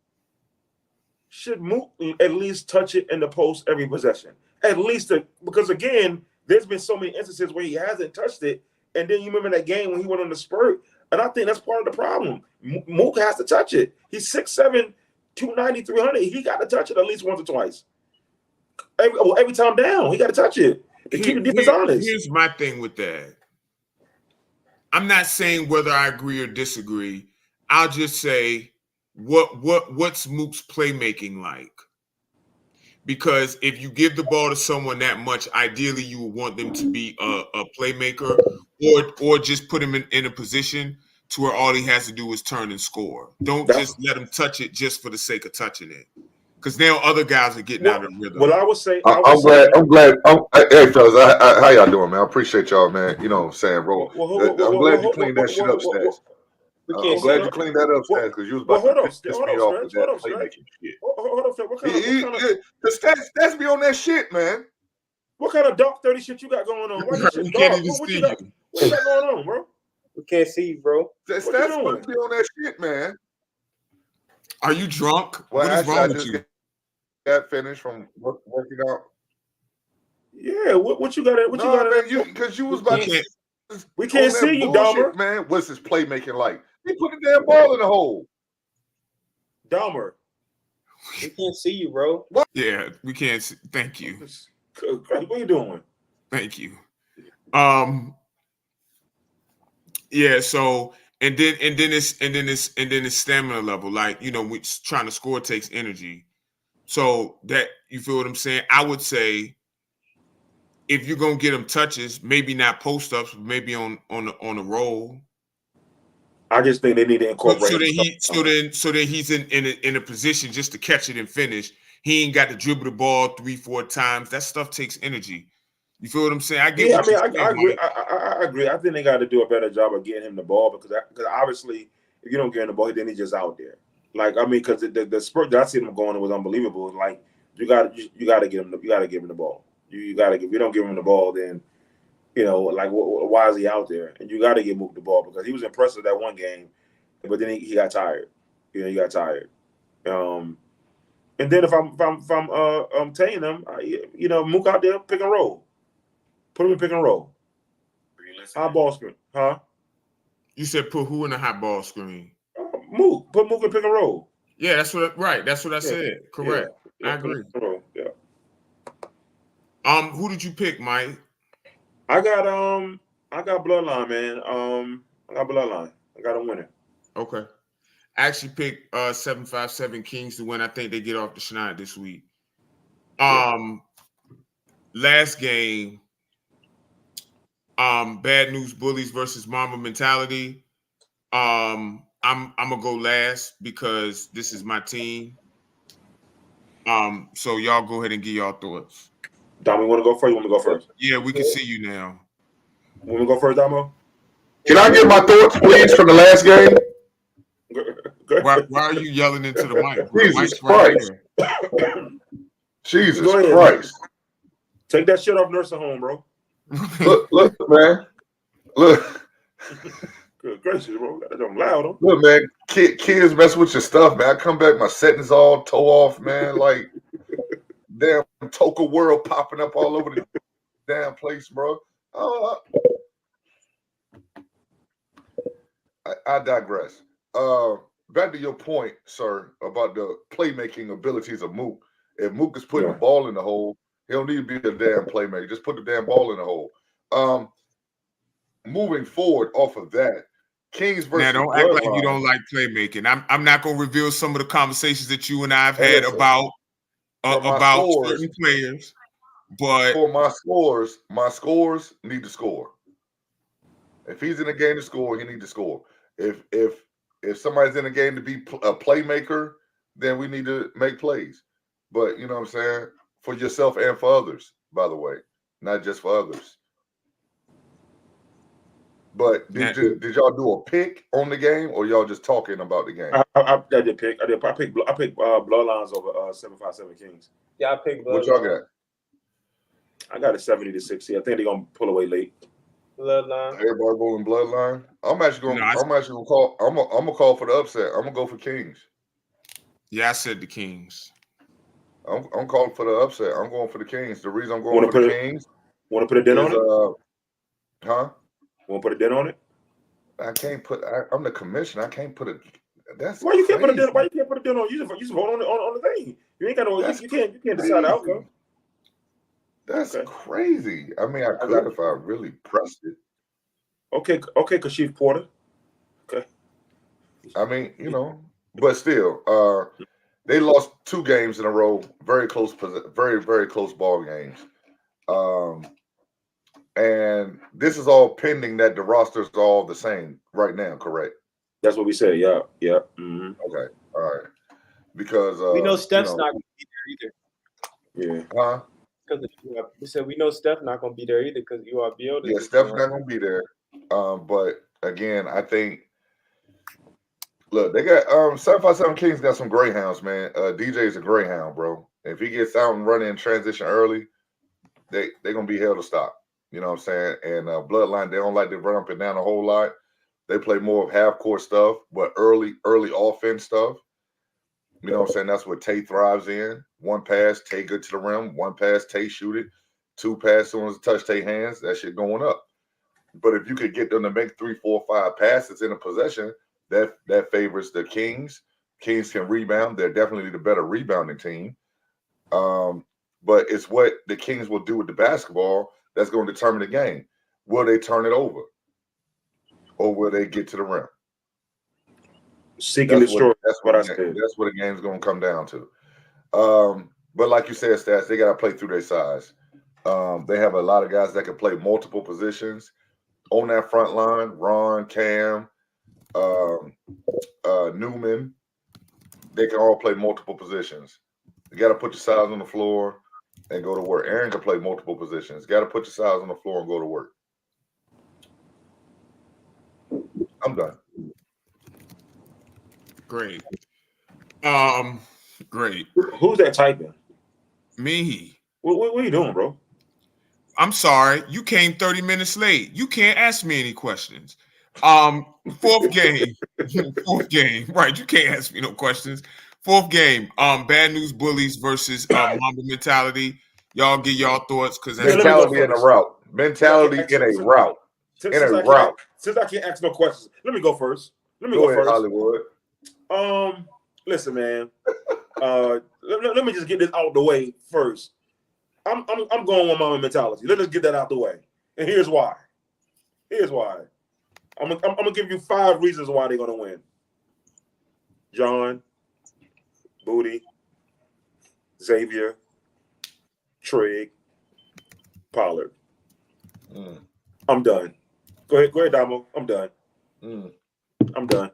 Should Mook at least touch it in the post every possession? At least because again, there's been so many instances where he hasn't touched it. And then you remember that game when he went on the spurt. And I think that's part of the problem. Mook has to touch it. He's 6'7", 290, 300. He got to touch it at least once or twice. Every time down, he got to touch it. To keep the defense honest. Here's my thing with that. I'm not saying whether I agree or disagree. I'll just say what's Mook's playmaking like? Because if you give the ball to someone that much, ideally you would want them to be a playmaker, or just put him in a position to where all he has to do is turn and score. Don't just let him touch it just for the sake of touching it. Because now other guys are getting out of the rhythm. Well, I would say, I'm glad. Hey, fellas, how y'all doing, man? I appreciate y'all, man. You know what I'm saying, bro. I'm glad you cleaned that shit up, Stats. I'm glad you cleaned that up, Stats, because you was about to piss me off with that playmaking shit. Hold on, what kind of the Stats be on that shit, man. What kind of dark 30 shit you got going on? Why you shit dark? What you got going on, bro? We can't see you, bro. Stats supposed to be on that shit, man. Are you drunk? Well, what is wrong with you? Got finished from working out. Yeah, what you got? What you got? Because you was about to. We can't see you, Dahmer. Man, what's his playmaking like? He put the damn ball in the hole. Dahmer. We can't see you, bro. What? Yeah, we can't see. Thank you. What are you doing? Thank you. Yeah. So and then it's stamina level. Like, you know, we trying to score takes energy. So that, you feel what I'm saying? I would say if you're gonna get him touches, maybe not post ups, maybe on the roll. I just think they need to incorporate. So then he's in a position just to catch it and finish. He ain't got to dribble the ball 3-4 times. That stuff takes energy. You feel what I'm saying? I agree. I agree. I think they got to do a better job of getting him the ball because obviously if you don't get him the ball, then he's just out there. Like, I mean, because the spurt that I see him going was unbelievable. Like, you got to give him the ball. You got to give. If you don't give him the ball, then, you know, like, why is he out there? And you got to give Mook the ball because he was impressive that one game, but then he got tired. You know, he got tired. And then if I'm taking him, you know, Mook out there pick and roll, put him in pick and roll. High ball screen, huh? You said put who in the hot ball screen? Mook, put Mook in pick and roll. Yeah, that's what I said. Correct. Yeah, I agree. Yeah. Who did you pick, Mike? I got Bloodline, man. I got Bloodline. I got a winner. Okay. I actually picked 757 Kings to win. I think they get off the schneid this week. Last game, Bad News Bullies versus Mamba Mentality. I'm gonna go last because this is my team. So y'all go ahead and give y'all thoughts. Damo, you want to go first? You want me to go first? Yeah, we can see you now. Want me to go first, Damo? Can I get my thoughts, please, from the last game? Why are you yelling into the mic? Jesus Christ! Jesus Christ! Take that shit off nursing home, bro. Look, man. Look. Good gracious, bro. I'm loud. Look, man. Kids mess with your stuff, man. I come back, my setting's all toe off, man. Like, damn Toka World popping up all over the damn place, bro. I digress. Back to your point, sir, about the playmaking abilities of Mook. If Mook is putting the ball in the hole, he don't need to be a damn playmaker. Just put the damn ball in the hole. Moving forward off of that, Kings versus now don't act like you don't like playmaking. I'm not gonna reveal some of the conversations that you and I have had about certain players, but for my scores need to score. If he's in a game to score, he need to score. If somebody's in a game to be a playmaker, then we need to make plays. But you know what I'm saying? For yourself and for others, by the way, not just for others. But did y'all do a pick on the game, or y'all just talking about the game? I did pick. I picked Bloodlines over 757 Kings. Yeah, I picked Bloodline. What y'all got? I got a 70-60. I think they're gonna pull away late. Bloodline. Everybody going Bloodline. I'm actually gonna call. I'm gonna call for the upset. I'm gonna go for Kings. Yeah, I said the Kings. I'm calling for the upset. I'm going for the Kings. The reason I'm going for the Kings Want to put a dent on it? Huh? Want to put a dent on it? I can't put. I'm the commissioner. I can't put a. That's Why you can't put a crazy. dent? Why you can't put a dent on? You just vote on the thing. You ain't got no. That's You can't decide the outcome. That's Okay. crazy. I mean, I could if I really pressed it. Okay, Kashif Porter. Okay. I mean, you know, but still, they lost 2 games in a row. Very close, very, very close ball games. And this is all pending that the roster's all the same right now, correct? That's what we said. Yeah. Mm-hmm. Okay, all right. Because We know Steph's you know, not going to be there either. Yeah. huh? Because we said we know Steph not going to be there either because URBO. Yeah, Steph's not gonna be there. But again, I think look, they got 757 Kings got some greyhounds, man. DJ is a greyhound, bro. If he gets out and running in transition early, they're gonna be held to stop. You know what I'm saying? And Bloodline, they don't like to run up and down a whole lot. They play more of half court stuff, but early offense stuff. You know what I'm saying? That's what Tay thrives in. 1 pass, Tay good to the rim. 1 pass, Tay shoot it. 2 pass, as soon as it touch Tay hands, that shit going up. But if you could get them to make 3, 4, 5 passes in a possession, that favors the Kings. Kings can rebound. They're definitely the better rebounding team. But it's what the Kings will do with the basketball that's going to determine the game. Will they turn it over? Or will they get to the rim? Seek and destroy. That's what the game's going to come down to. But like you said, Stats, they got to play through their size. They have a lot of guys that can play multiple positions on that front line. Ron, Cam, Newman, they can all play multiple positions. You got to put your size on the floor and go to work. Aaron can play multiple positions. Got to put your size on the floor and go to work. I'm done. Great. Great. Who's that typing? Me. What are you doing, bro? I'm sorry. You came 30 minutes late. You can't ask me any questions. Fourth game. Fourth game. Right. You can't ask me no questions. Fourth game. Bad News Bullies versus Mamba Mentality. Y'all get y'all thoughts because mentality in a route. Mentality in a route. Since I can't ask no questions, let me go first. Go ahead, Hollywood. Listen, man. Let me just get this out the way first. I'm going with Mamba Mentality. Let us get that out the way. And here's why. I'm gonna give you 5 reasons why they're gonna win. John, Booty, Xavier, Trigg, Pollard. I'm done. Go ahead, Damo. I'm done. I'm done.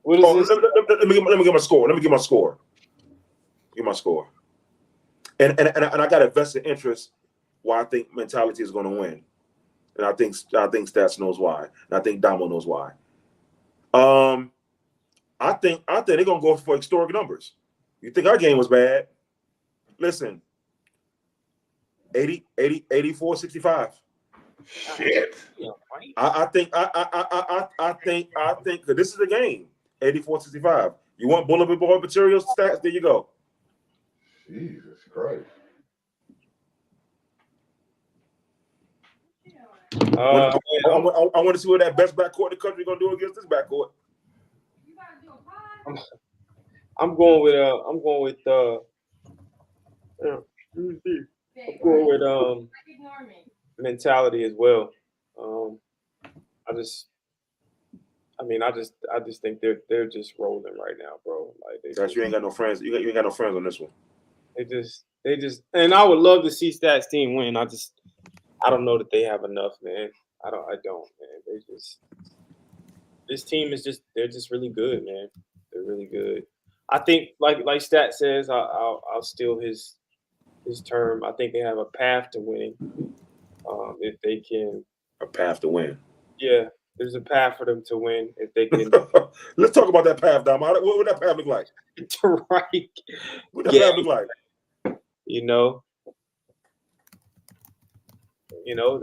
What is this? Let me get my score. Get my score. And I got a vested interest why I think Mentality is going to win, and I think Stats knows why, and I think Damo knows why. I think they're going to go for historic numbers. You think our game was bad? Listen, 84-65. Shit. I think because this is the game. 84-65. You want bulletin board materials, Stats? There you go. Jesus Christ. I want to see what that best backcourt in the country going to do against this backcourt. I'm going with Mentality as well. I just think they're just rolling right now, bro. Like You ain't got no friends. You ain't got no friends on this one. They just, and I would love to see Stats team win. I don't know that they have enough, man. I don't, man. This team is they're just really good, man. They're really good. I think, like Stat says, I'll steal his term. I think they have a path to winning. If they can. A path to win. Yeah, there's a path for them to win if they can. Let's talk about that path, Dom. What would that path look like? Right. What that path look like? I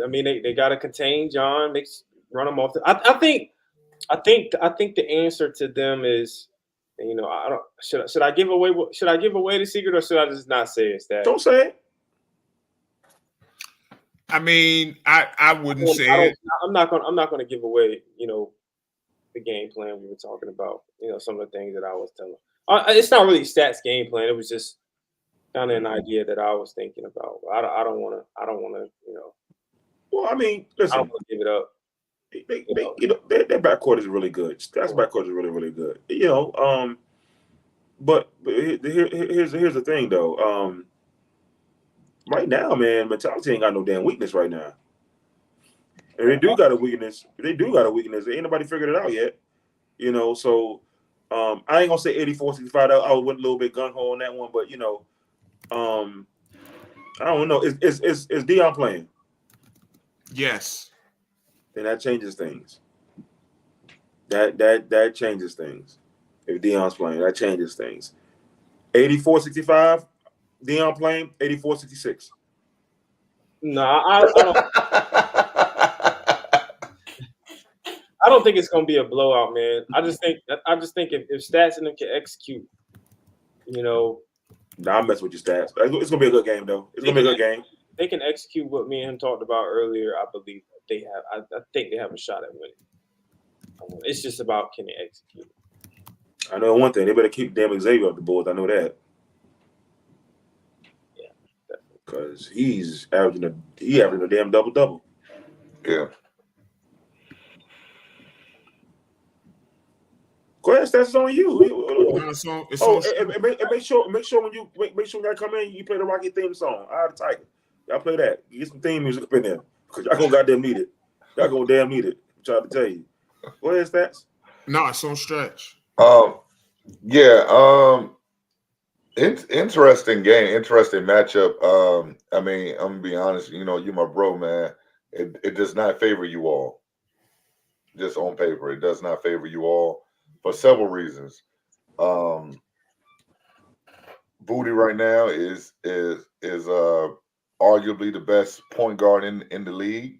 mean, they got to contain John. They run them off. I think the answer to them is, I don't. Should I give away? Should I give away the secret, or should I just not say it? That don't say it. I mean, I wouldn't say it. I'm not gonna give away, the game plan we were talking about. Some of the things that I was telling. It's not really stats game plan. It was just kind of an idea that I was thinking about. I don't want to. Well, I mean, I listen, don't want to give it up. their backcourt is really good. That's backcourt is really, really good. But here's the thing though. Right now, man, mentality ain't got no damn weakness right now. And they do got a weakness. Ain't nobody figured it out yet. So I ain't gonna say 84-65. I went a little bit gung ho on that one, but I don't know. Is Dion playing? Yes. Then that changes things. That changes things. If Dion's playing, that changes things. 84-65, Dion playing 84-66. No, I don't think it's gonna be a blowout, man. I just think if Stats and them can execute, Nah, I mess with your stats. It's gonna be a good game though. It's gonna be a good game. they can execute what me and him talked about earlier. I believe they have. I think they have a shot at winning. It's just about can they execute. I know one thing. They better keep damn Xavier off the board. I know that. Yeah, because he's averaging a damn double. Yeah. Go ahead, Stats, it's on you. It's on make sure when you come in, you play the Rocky theme song. Eye of the Tiger. Y'all play that. Get some theme music up in there because y'all gonna goddamn need it. Y'all gonna damn need it. I'm trying to tell you. Go ahead, Stats. No, it's on Stretch. Yeah. Interesting game, interesting matchup. I mean, I'm gonna be honest. You my bro, man. It does not favor you all. Just on paper, it does not favor you all for several reasons. Booty right now is arguably the best point guard in the league.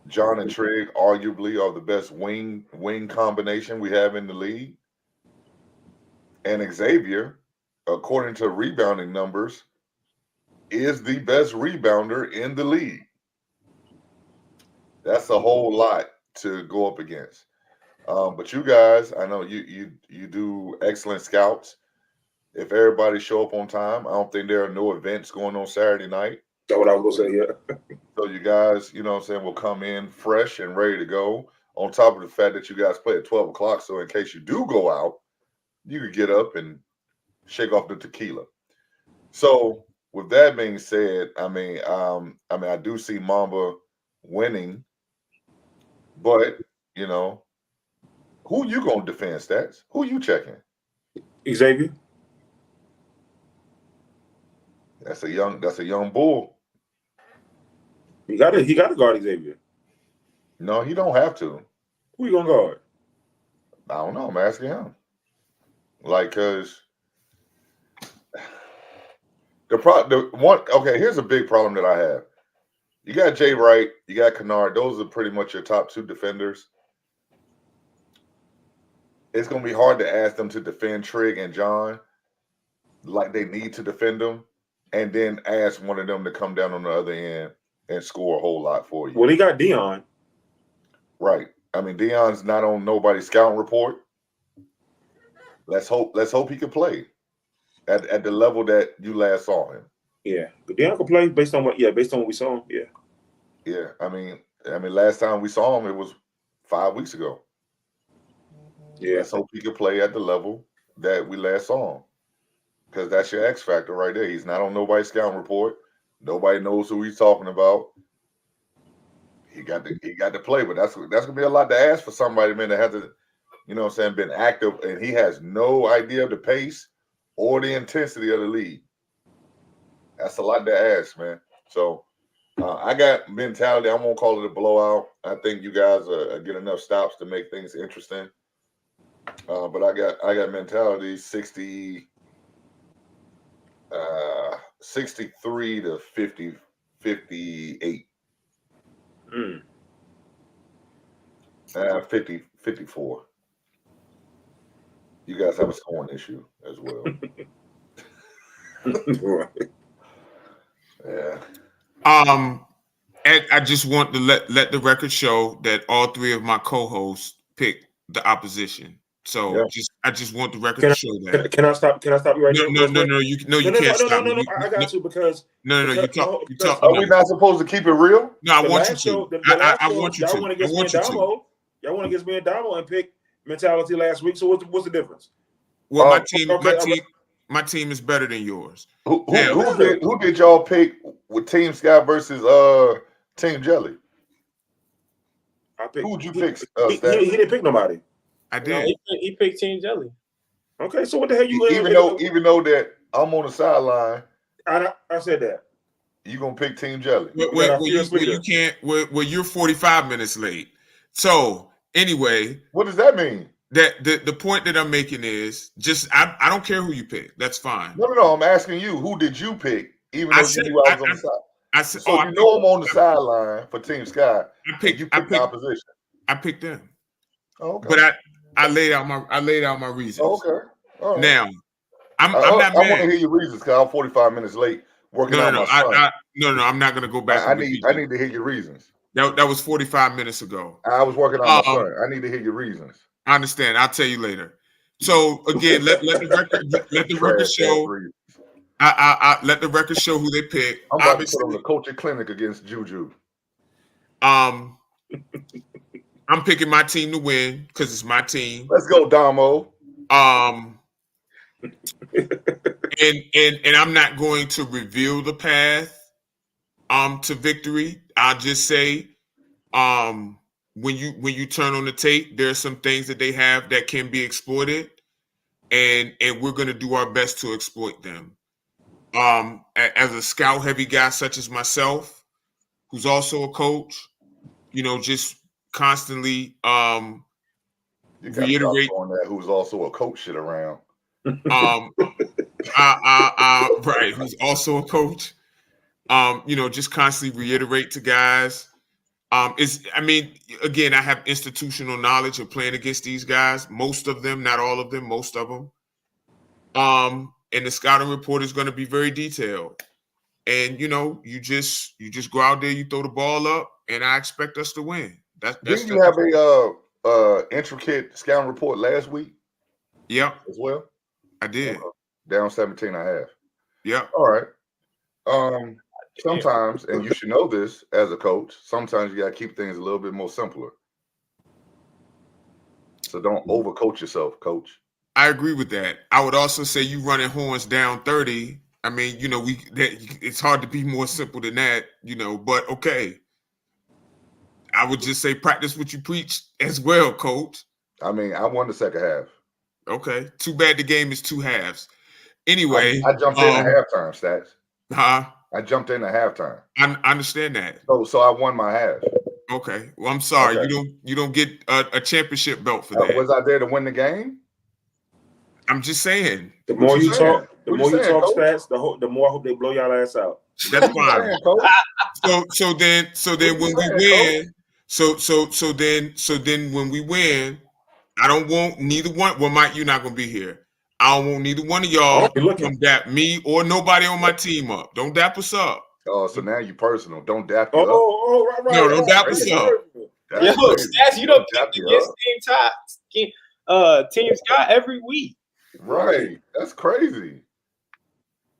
John and Trigg arguably are the best wing combination we have in the league. And Xavier, according to rebounding numbers, is the best rebounder in the league. That's a whole lot to go up against. But you guys, I know you do excellent scouts. If everybody show up on time, I don't think there are no events going on Saturday night. That's what I was gonna say, yeah. So you guys, will come in fresh and ready to go. On top of the fact that you guys play at 12 o'clock, so in case you do go out, you could get up and shake off the tequila. So with that being said, I do see Mamba winning, but who you gonna defend, Stats? Who you checking? Xavier. That's a young bull. He got to guard Xavier. No, he don't have to. Who you gonna guard? I don't know. I'm asking him. Cause here's a big problem that I have. You got Jay Wright, you got Kennard. Those are pretty much your top two defenders. It's gonna be hard to ask them to defend Trigg and John like they need to defend them, and then ask one of them to come down on the other end and score a whole lot for you. Well, he got Dion. Right. I mean, Dion's not on nobody's scouting report. Let's hope he can play at the level that you last saw him. Yeah, but Dion can play based on what we saw him. Yeah. Yeah. I mean, last time we saw him, it was 5 weeks ago. Yeah. Let's hope he can play at the level that we last saw him, because that's your X factor right there. He's not on nobody's scouting report. Nobody knows who he's talking about. He got to play, but that's gonna be a lot to ask for somebody, man, that has to, been active, and he has no idea of the pace or the intensity of the league. That's a lot to ask, man. So I got mentality. I won't call it a blowout. I think you guys get enough stops to make things interesting. But I got mentality 63 to 58. 54. You guys have a scoring issue as well. Right. Yeah. And I just want to let the record show that all three of my co-hosts picked the opposition. So Yeah. I just want the record Can to I- show that. Can I stop you right No, there? no, real no, quick? no, you can't stop me. I got you because No, you because- talk. You talk. Are we not supposed to keep it real? No, I the want you last show, to. the last I show, want you y'all to. went I against me want and you to. Damo. Y'all went against me and Damo and picked mentality last week. So what's the difference? Well, okay, my team is better than yours. Who Now- did y'all pick with Team Sky versus Team Jelly? I picked. Who would you pick? He Stan? didn't pick nobody. I No, did. he picked Team Jelly. Okay, so what the hell you? even though that I'm on the sideline, I said that. you gonna pick Team Jelly? Well, you can't. Well, you're 45 minutes late. So anyway, What does that mean? that the point that I'm making is just I don't care who you pick. That's fine. No. I'm asking you, who did you pick? Even though said- you knew I was on the side. I said, So I you know I'm on the sideline for Team Sky. I picked You I picked the picked opposition. I picked them. Oh, okay. But I laid out my reasons. Oh, okay. All right. Now I'm not I want mad. to hear your reasons because I'm 45 minutes late working out my son. No, I'm not gonna go back. I need to hear your reasons. That was 45 minutes ago. I was working on my son. I need to hear your reasons. I understand. I'll tell you later. So again, let the record show. I let the record show who they pick. I'm about to put on the coaching clinic against Juju. I'm picking my team to win because it's my team. Let's go, Damo. And I'm not going to reveal the path to victory. I'll just say when you turn on the tape, there's some things that they have that can be exploited, and we're going to do our best to exploit them. As a scout heavy guy such as myself, who's also a coach, just constantly You got reiterate on that who's also a coach shit around. Right, who's also a coach. Just constantly reiterate to guys. Again, I have institutional knowledge of playing against these guys. Most of them, not all of them, most of them. And the scouting report is going to be very detailed. And you just go out there, you throw the ball up, and I expect us to win. Didn't you have a intricate scouting report last week? Yep, as well. I did. Down 17.5. Yep. All right. Sometimes, and you should know this as a coach, sometimes you got to keep things a little bit more simpler. So don't overcoach yourself, coach. I agree with that. I would also say you running horns down 30. I mean, it's hard to be more simple than that, but okay. I would just say practice what you preach as well, coach. I mean, I won the second half. Okay. Too bad the game is 2 halves. Anyway. I jumped in at halftime, Stats. Huh? I jumped in at halftime. I understand that. So I won my half. Okay. Well, I'm sorry. Okay. You don't get a championship belt for that. Was I there to win the game? I'm just saying. The more you talk, Coach? Stats, the more I hope they blow y'all ass out. That's fine. So then when we win, so then when we win, I don't want neither one. Well, Mike, you're not gonna be here. I don't want neither one of y'all to come dap me or nobody on my team up. Don't dap us up. Oh, so now you personal. Don't dap you up. Right. No, don't dap us up. Yeah, look, Stats, you don't pick against Team Scott every week. Right. That's crazy.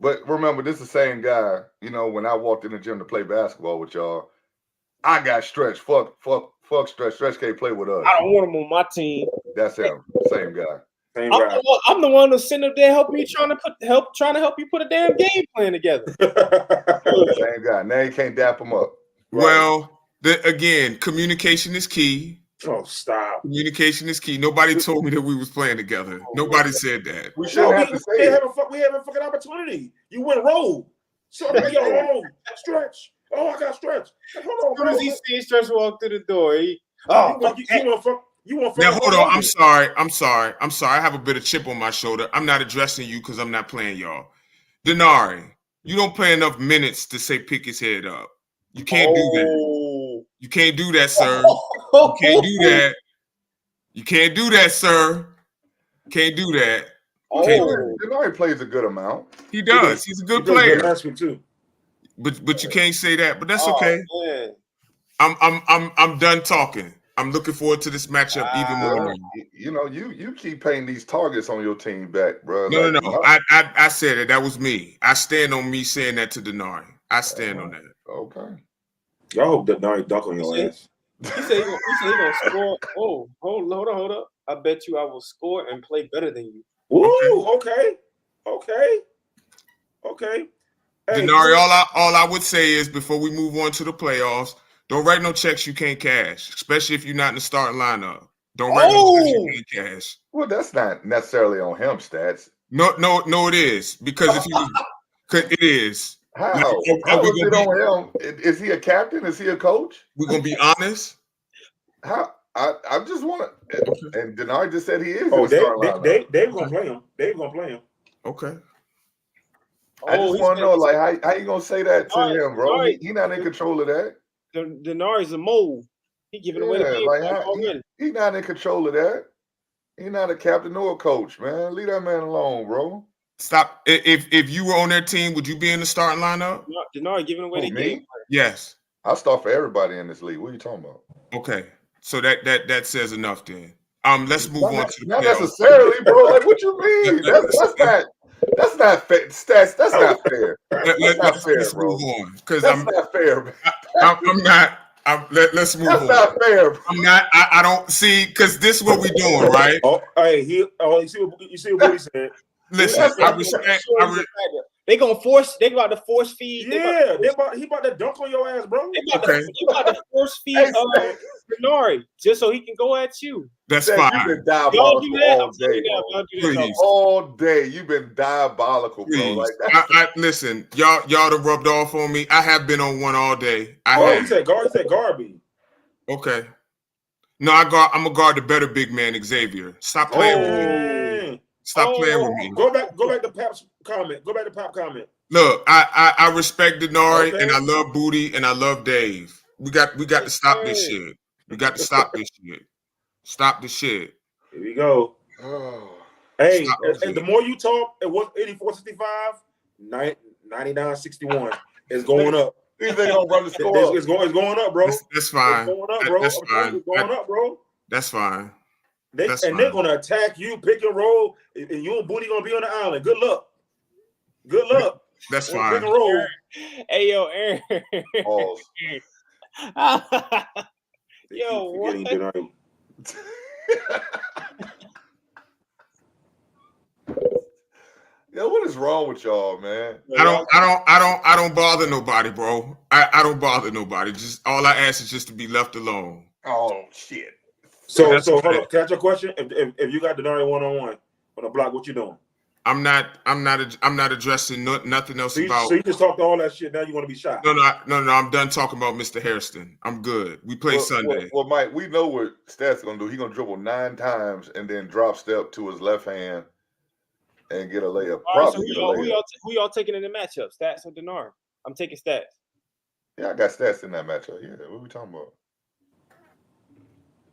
But remember, this is the same guy, when I walked in the gym to play basketball with y'all, I got Stretch. Fuck Stretch. Stretch can't play with us. I don't want him on my team. That's him. Same guy. I'm the one who's sitting up there helping you, trying to help you put a damn game plan together. Same guy. Now you can't dap him up. Right. Well, again, communication is key. Oh, stop. Communication is key. Nobody told me that we was playing together. Nobody said that. We shouldn't have to say it. We have a fucking opportunity. You went rogue. So Stretch. Oh, I got Stretch. Hold on. As soon as he sees Stretch walk through the door, you want now hold on. I'm sorry. I have a bit of chip on my shoulder. I'm not addressing you because I'm not playing y'all. Denari, you don't play enough minutes to say pick his head up. You can't do that. You can't do that, sir. You can't do that. You can't do that, sir. Can't do that. Denari plays a good amount. He does. He's a good player. Last week too. but you can't say that. But that's Oh, okay. man. I'm done talking. I'm looking forward to this matchup even more. Well, now. you know, you keep paying these targets on your team back, bro. No, Like, no. I said it. That was me. I stand on me saying that to Denari. I stand on that. Okay. Y'all hope that Denari dunk on your ass. He said he gonna score. Oh, hold up. I bet you I will score and play better than you. Woo, okay. Hey, Denari, all I would say is before we move on to the playoffs, don't write no checks you can't cash, especially if you're not in the starting lineup. Don't write no checks you can't cash. Well, that's not necessarily on him, Stats. No, it is because if he was, it is. How? Like, How is it on him? Is he a captain? Is he a coach? We're gonna be honest. How? I just want to. And Denard just said he is. Oh, in the starting lineup. they gonna play him. They gonna play him. Okay. I just want to know, like, how you gonna say that to him, bro? Denari- He not in control of that. Denari's a mole. He giving away the Yeah, game like already. he not in control of that. He not a captain nor a coach, man. Leave that man alone, bro. Stop. If you were on their team, would you be in the starting lineup? Denari giving away Who, the me? game. Yes. I start for everybody in this league. What are you talking about? Okay. So that says enough then. Let's move on to the Not playoffs. necessarily, bro. Like, what you mean? That's not fair. Stats. That's not fair. That's not fair, Let's bro. move on because That's not fair, man. I'm not. Let's move That's on. not fair, bro. I'm not. I don't see because this is what we doing, right? Oh, hey, you see what Booty said? Listen, They about to force feed. Yeah, he about to dunk on your ass, bro. They about to force feed Denari just so he can go at you. That's Stats, fine. you've been diabolical Y'all do that. all day, bro. Y'all do that. Please. All day, you've been diabolical, bro. Please. Like that. Listen, y'all done rubbed off on me. I have been on one all day. He said Garby. Okay. No, I'm gonna guard the better big man, Xavier. Stop playing with me. Stop playing with me. Go back to Pap's comment. Go back to Pap's comment. Look, I respect Denari and I love Booty and I love Dave. We got to stop this shit. We got to stop this shit. Stop the shit. Here we go. Hey, and the more you talk, it was 84-65, 99-61. It's going up. These ain't gonna run the score. It's going up, bro. That's fine. It's going up, bro. That's fine. It's going up, bro. That's fine. They're gonna attack you, pick and roll, and you and Booty gonna be on the island. Good luck. Good luck. That's Pick fine. and roll. Hey, yo, Aaron. Pause. Yo, what? Yo, what is wrong with y'all, man? I don't bother nobody, bro. I don't bother nobody. Just all I ask is just to be left alone. Oh shit. So hold on. Can I ask you a question? If you got Denari one-on-one on the block, what you doing? I'm not addressing nothing else about. So you just talked all that shit. Now you want to be shot? No. I'm done talking about Mr. Hairston. I'm good. We play Sunday. Well, Mike, we know what Stats gonna do. He's gonna dribble 9 times and then drop step to his left hand and get a layup. All right, so Probably get a layup. who y'all taking in the matchup? Stats or Denari? I'm taking Stats. Yeah, I got Stats in that matchup. Yeah, what are we talking about?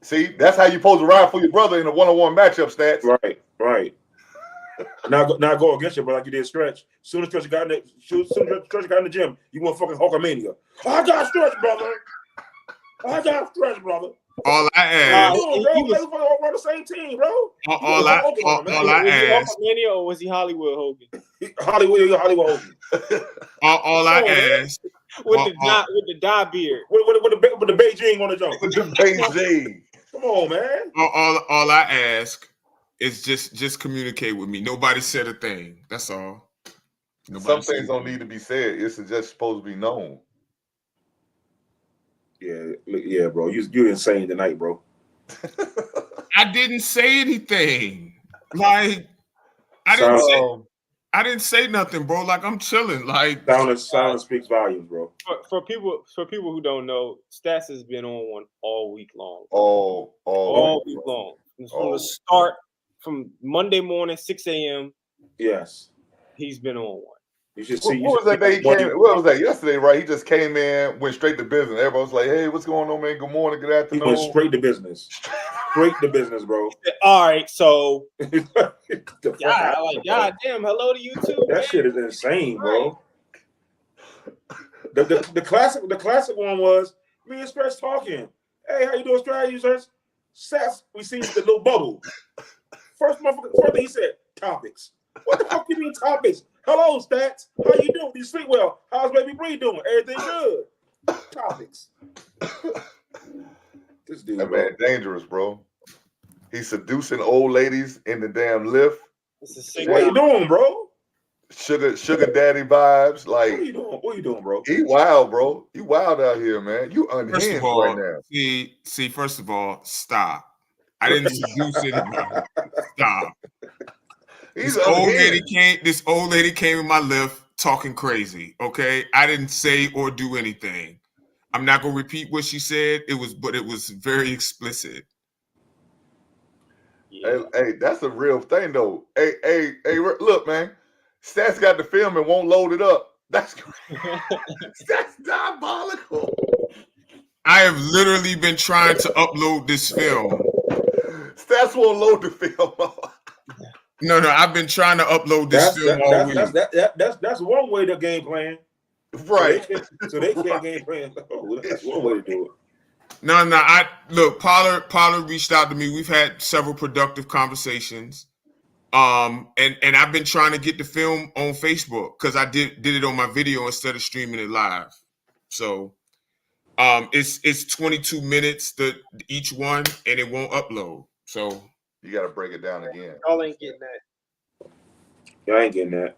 See, that's how you supposed to ride for your brother in a one-on-one matchup, Stats. Right. Now go against you, but like you did Stretch. Soon as Stretch got in the gym, you want fucking Hulkamania. I got Stretch, brother. All I ask. We're on the same team, bro. All I ask. Mania or was he Hollywood Hogan? Hollywood Hogan. All I ask. With the dye beard. With the Beijing on the jump. With the Beijing. Come on, man. All I ask is just communicate with me. Nobody said a thing. That's all. Some things don't need to be said. It's just supposed to be known. Yeah, bro. You're insane tonight, bro. I didn't say anything. Like I didn't say nothing, bro. Like I'm chilling. Like silence speaks volumes, bro. For people who don't know, Stats has been on one all week long. All week long. From the start, from Monday morning, 6 a.m. Yes, he's been on one. You should see. What was that day he came? What was that yesterday? Right, he just came in, went straight to business. Everybody was like, "Hey, what's going on, man? Good morning, good afternoon." He went straight to business. Straight to business, bro. All right, so God damn, hello to you too. That shit is insane, bro. The classic one was me and Stretch talking. Hey, how you doing, Stretch? You Stretch? Stats, we see the little bubble. First thing he said, topics. What the fuck you mean topics? Hello, Stats. How you doing? You sleep well? How's baby Bree doing? Everything good. Topics. This dude, that man dangerous, bro. He's seducing old ladies in the damn lift. What you doing, bro? Sugar daddy vibes. Like, What you doing? What you doing, bro? he wild, bro. You wild out here, man. You First unhinged of all, right now. see, first of all, stop. I didn't seduce anybody. Stop. He's This old unhinged. lady came in my lift talking crazy. Okay, I didn't say or do anything. I'm not gonna repeat what she said. It was very explicit. Yeah. Hey, that's a real thing though. Hey, look, man. Stats got the film and won't load it up. That's diabolical. I have literally been trying to upload this film. Stats won't load the film up. No, I've been trying to upload this film all week. That's one way to game plan. Right. So they can't game plan. Oh, that's one way to do it. No. Look, Pollard reached out to me. We've had several productive conversations. And I've been trying to get the film on Facebook because I did it on my video instead of streaming it live. So it's 22 minutes each one, and it won't upload. So You got to break it down again. Y'all ain't getting that. Y'all ain't getting that.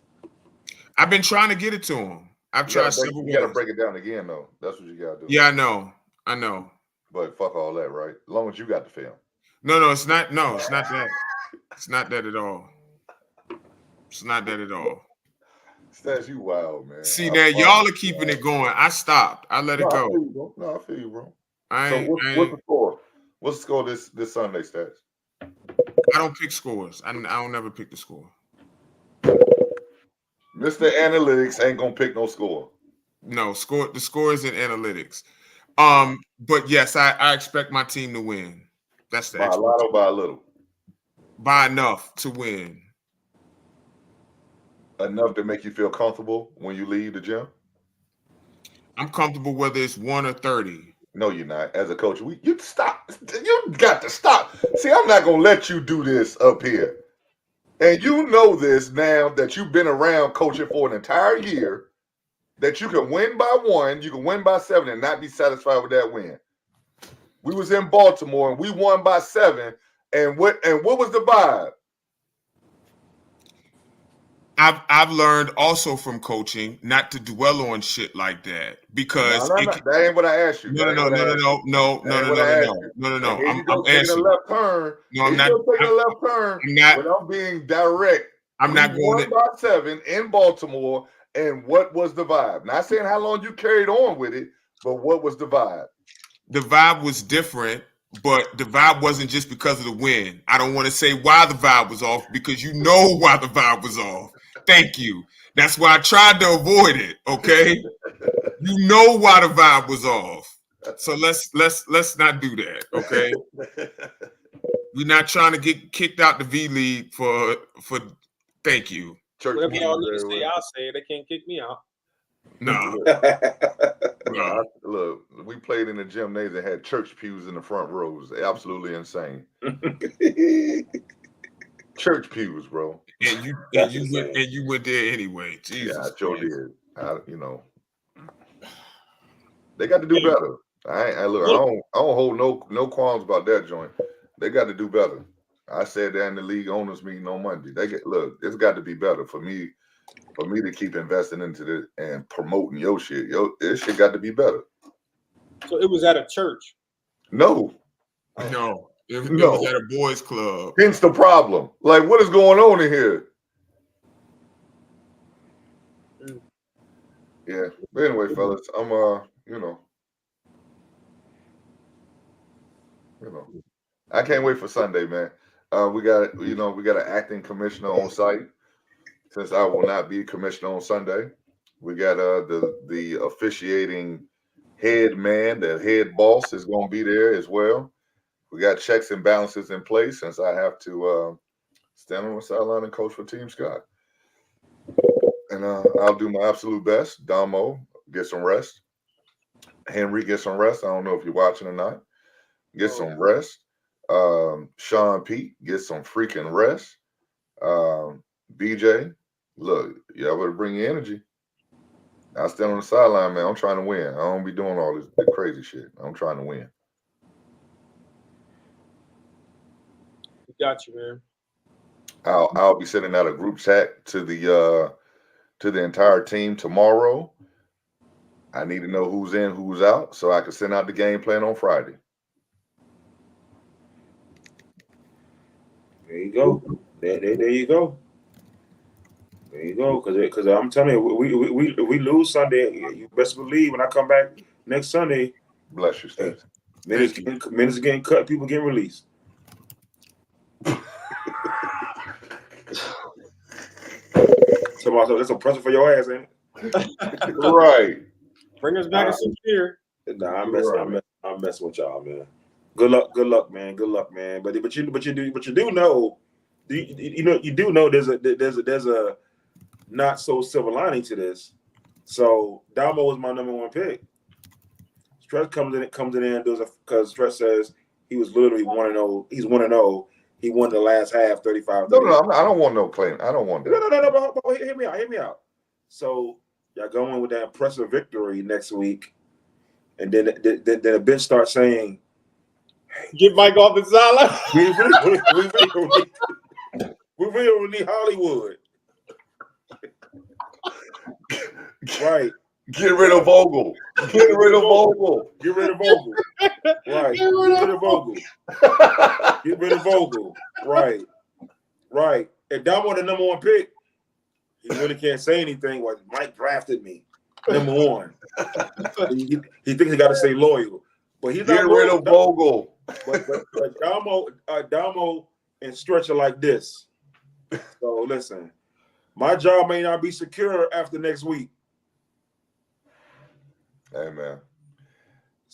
I've been trying to get it to him. I've tried several You got to ways. break it down again, though. That's what you got to do. Yeah, I know. But fuck all that, right? As long as you got the film. No, it's not. No, it's not that. It's not that at all. It's not that at all. Stats, you wild, man. See, now y'all are keeping it going. I stopped. I let it go. I feel you, bro. I What's the score? What's the score this Sunday, Stats? don't pick scores. I don't never pick the score. Mr. Analytics ain't gonna pick no score. No, the score is in analytics. But yes, I expect my team to win. That's the By a lot or by a little? by enough to win. Enough to make you feel comfortable when you leave the gym? I'm comfortable whether it's 1 or 30. No, you're not. As a coach, you stop. You got to stop. See, I'm not gonna let you do this up here. And you know this now that you've been around coaching for an entire year, that you can win by 1, you can win by 7, and not be satisfied with that win. We was in Baltimore and we won by 7. And what was the vibe? I've learned also from coaching not to dwell on shit like that because that ain't what I asked you. No. I'm answering. Left turn. No, I'm not taking a left turn. But I'm being direct. I'm not going by 7 in Baltimore. And what was the vibe? Not saying how long you carried on with it, but what was the vibe? The vibe was different, but the vibe wasn't just because of the win. I don't want to say why the vibe was off because you know why the vibe was off. Thank you. That's why I tried to avoid it. Okay, you know why the vibe was off. So let's not do that. Okay, we're not trying to get kicked out the V League for. Thank you. Whatever y'all niggas say, I'll say it. They can't kick me out. No. Look, we played in the gymnasium and had church pews in the front rows. Absolutely insane. Church pews, bro. And you went there anyway. Jesus. Yeah, I sure did. They got to do better. I don't hold no qualms about that joint. They got to do better. I said that in the league owners meeting on Monday. It's got to be better for me to keep investing into this and promoting your shit. This shit got to be better. So it was at a church. No. It was at a boys' club. Hence the problem. Like, what is going on in here? Yeah. But anyway, fellas, I'm I can't wait for Sunday, man. We got an acting commissioner on site. Since I will not be commissioner on Sunday, we got the officiating head man, the head boss is going to be there as well. We got checks and balances in place since I have to stand on the sideline and coach for Team Scott. And I'll do my absolute best. Damo, get some rest. Henry, get some rest. I don't know if you're watching or not. Get some rest. Sean Pete, get some freaking rest. BJ, look, y'all better bring your energy. I stand on the sideline, man. I'm trying to win. I don't be doing all this crazy shit. I'm trying to win. Got you, man. I'll be sending out a group chat to the entire team tomorrow. I need to know who's in, who's out, so I can send out the game plan on Friday. There you go. There you go. There you go. Because I'm telling you, we lose Sunday. You best believe when I come back next Sunday, Bless you, Steph. minutes getting cut, people getting released. So that's a present for your ass, ain't it? Right. Bring us back a souvenir. Nah, I'm messing with y'all, man. Good luck, man. Good luck, man. But you do know, you do know there's a not so silver lining to this. So Damo was my number one pick. Stretch comes in and does because Stretch says he was literally 1-0. He's 1-0. He won the last half 35. No, I don't want no claim. I don't want that. No. But hear me out. So y'all go in with that impressive victory next week, and then the bench starts saying, Get Mike off the sideline. we really need Hollywood. Right. Get rid of Vogel. Get rid of Vogel. Get rid of Vogel. Right. Get rid of Vogel. Get rid of Vogel. Right. Right. And Damo the number one pick, he really can't say anything. Well, Mike drafted me. Number one. He thinks he got to say loyal. But he's Get not rid of Vogel. But Damo and Stretch are like this. So listen, my job may not be secure after next week. Hey man.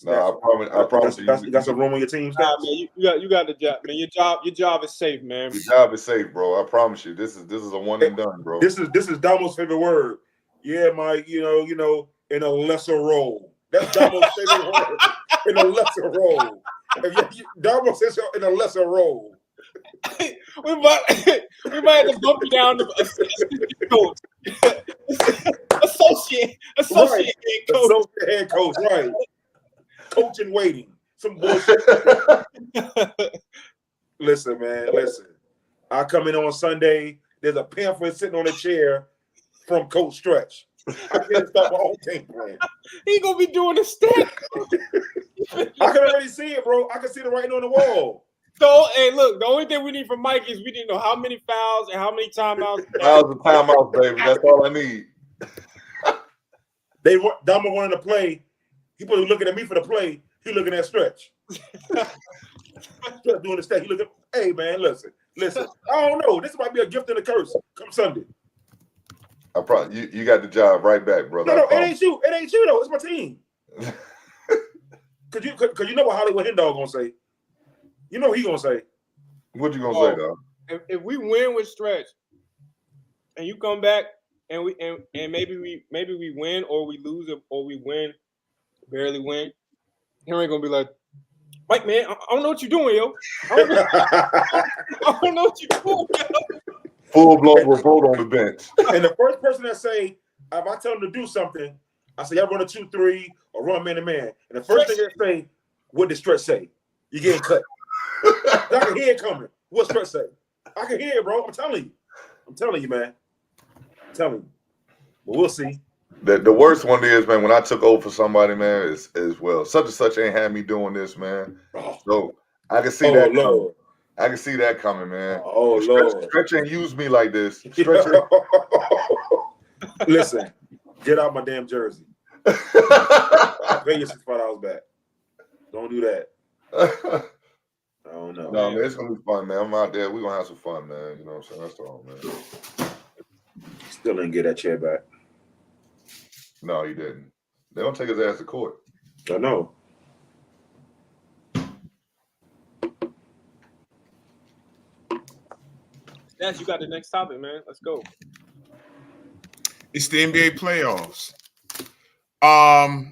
No, I promise you. You got some room on your team. Nah, man, you got the job, man. Your job is safe, man. Your job is safe, bro. I promise you. This is a one and done, bro. This is Damo's favorite word. Yeah, Mike. You know, in a lesser role. That's Damo's favorite word. In a lesser role. Damo says in a lesser role. we might have to bump you down to assistant coach. associate Right. head coach. Associate head coach, right. Coach in waiting. Some bullshit. Listen, man, listen. I come in on Sunday, there's a pamphlet sitting on a chair from Coach Stretch. I can't stop my own game plan. He gonna be doing the stick. I can already see it, bro. I can see the writing on the wall. So, hey, look, the only thing we need from Mike is we need to know how many fouls and how many timeouts. Fouls and timeouts, baby. That's all I need. Damo wanted to play. People are looking at me for the play. He looking at Stretch. Stretch doing the stat. He looking. Hey man, listen. I don't know. This might be a gift and a curse. Come Sunday. I probably you got the job right back, brother. No, it ain't you. It ain't you though. It's my team. Cause you know what Hollywood Hen Dog gonna say. You know what he gonna say. What you gonna say, though? If we win with Stretch, and you come back and maybe we win or we lose or we win, barely win, Henry gonna be like, Mike, man, I don't know what you're doing, yo. I don't know what you're doing, yo. Full blown revolt on the bench. And the first person that say, if I tell them to do something, I say, y'all run a 2-3 or run man-to-man. And the first thing they say, what did Stretch say? You getting cut. I can hear it coming. What Stretch say? I can hear it, bro. I'm telling you, man. I'm telling you. But we'll see. The worst one is, man, when I took over for somebody, man, is well, such and such ain't had me doing this, man. Oh. So I can see that Lord. coming. I can see that coming, man. Oh, Lord. Stretch ain't used me like this. Stretch Listen, get out my damn jersey. I'll pay you $65 back. Don't do that. I don't know. No, man, it's gonna be fun, man. I'm out there. We're gonna have some fun, man. You know what I'm saying? That's all, man. Still didn't get that chair back. No, he didn't. They don't take his ass to court. I know. Stats, you got the next topic, man. Let's go. It's the NBA playoffs. A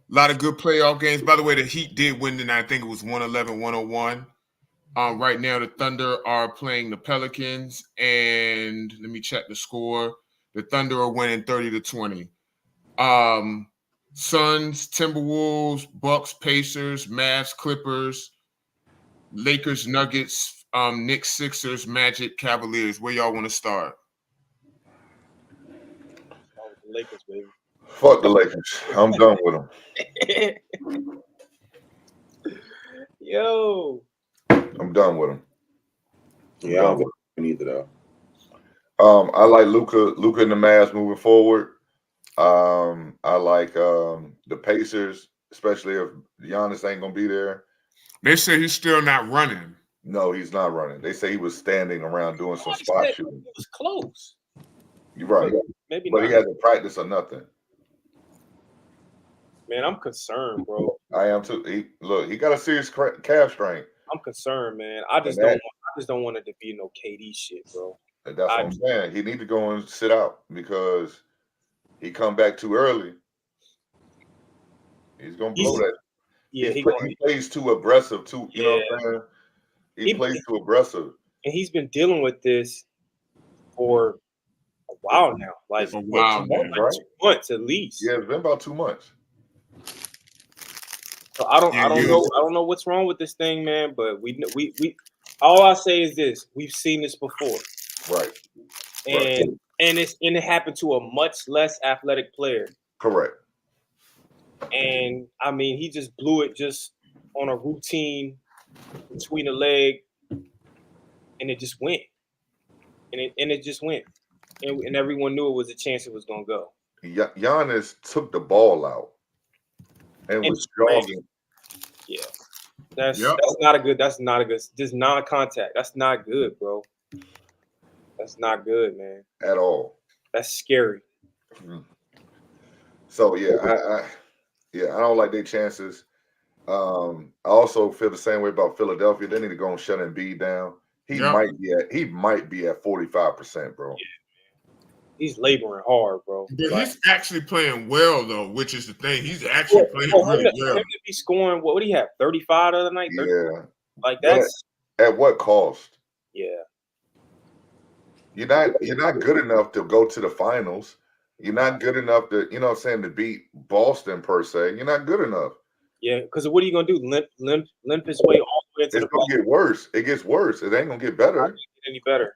lot of good playoff games. By the way, the Heat did win tonight. I think it was 111-101. Right now, the Thunder are playing the Pelicans, and let me check the score. The Thunder are winning 30-20. Suns, Timberwolves, Bucks, Pacers, Mavs, Clippers, Lakers, Nuggets, Knicks, Sixers, Magic, Cavaliers. Where y'all want to start? The Lakers, baby. Fuck the Lakers. I'm done with them. Yo. I'm done with them. Yeah, I don't go either though. I like Luka and the Mavs moving forward. I like the Pacers, especially if Giannis ain't gonna be there. They say he's still not running. No, he's not running. They say he was standing around doing some spot shooting. It was close. You're right. Maybe But not. he hasn't practiced or nothing. Man, I'm concerned, bro. I am too. He got a serious calf strain. I'm concerned, man. I just don't want it to be no KD shit, bro. And that's what I'm saying. He need to go and sit out because he come back too early. He's gonna blow that. Yeah, he plays too aggressive. Too, you know what I'm saying? He plays too aggressive, and he's been dealing with this for a while now. Like a while, like 2 months at least. Yeah, it's been about 2 months. So I don't know what's wrong with this thing, man. But we all I say is this: we've seen this before, right? And it happened to a much less athletic player. Correct. And I mean, he just blew it just on a routine between the leg, and it just went, and it just went, and everyone knew it was a chance it was gonna go. Giannis took the ball out and was jogging. Yeah, that's not a good. That's not a good. Just non-contact. That's not good, bro. That's not good, man. At all. That's scary. Mm-hmm. So I don't like their chances. I also feel the same way about Philadelphia. They need to go and shut Embiid down. He might be at 45%, bro. Yeah. He's laboring hard, bro. But he's actually playing well, though, which is the thing. He's actually playing really well. Him to be scoring, what did he have? 35 the other night? 30? Yeah. Like that's at what cost? Yeah. You're not good enough to go to the finals. You're not good enough to, you know what I'm saying, to beat Boston per se. You're not good enough. Yeah, because what are you gonna do? Limp his way all the way into It's gonna get worse. It gets worse. It ain't gonna get better. Not get any better.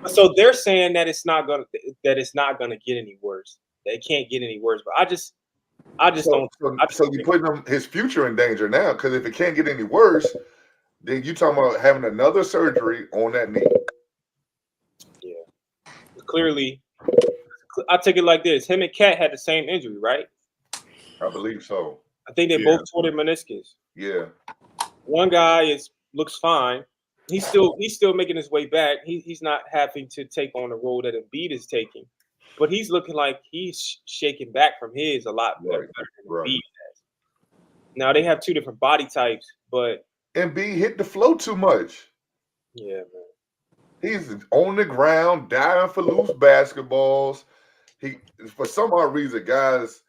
So they're saying that it's not gonna get any worse. They can't get any worse. But I just don't. So you're putting his future in danger now, because if it can't get any worse, then you talking about having another surgery on that knee. Yeah. Clearly, I take it like this: him and Cat had the same injury, right? I believe so. I think they both tore their meniscus. Yeah. One guy looks fine. He's still making his way back. He's not having to take on the role that Embiid is taking, but he's looking like he's shaking back from his a lot better than Embiid has. Now they have two different body types, but Embiid hit the flow too much. Yeah, man. He's on the ground, diving for loose basketballs. For some odd reason, guys,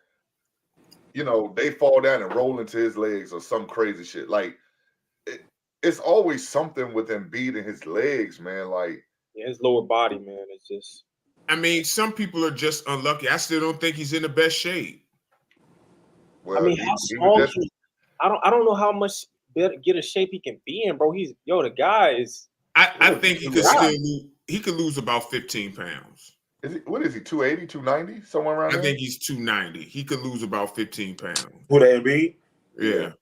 they fall down and roll into his legs or some crazy shit. Like, it's always something with Embiid in his legs, man. Like, his lower body, man. It's just. I mean, some people are just unlucky. I still don't think he's in the best shape. Well, I mean, how small? I don't know how much better get a shape he can be in, bro. The guy is. I think he could lose about 15 pounds. What is he, 280, 290, somewhere around there? I think he's 290. He could lose about 15 pounds. Who that be? Yeah.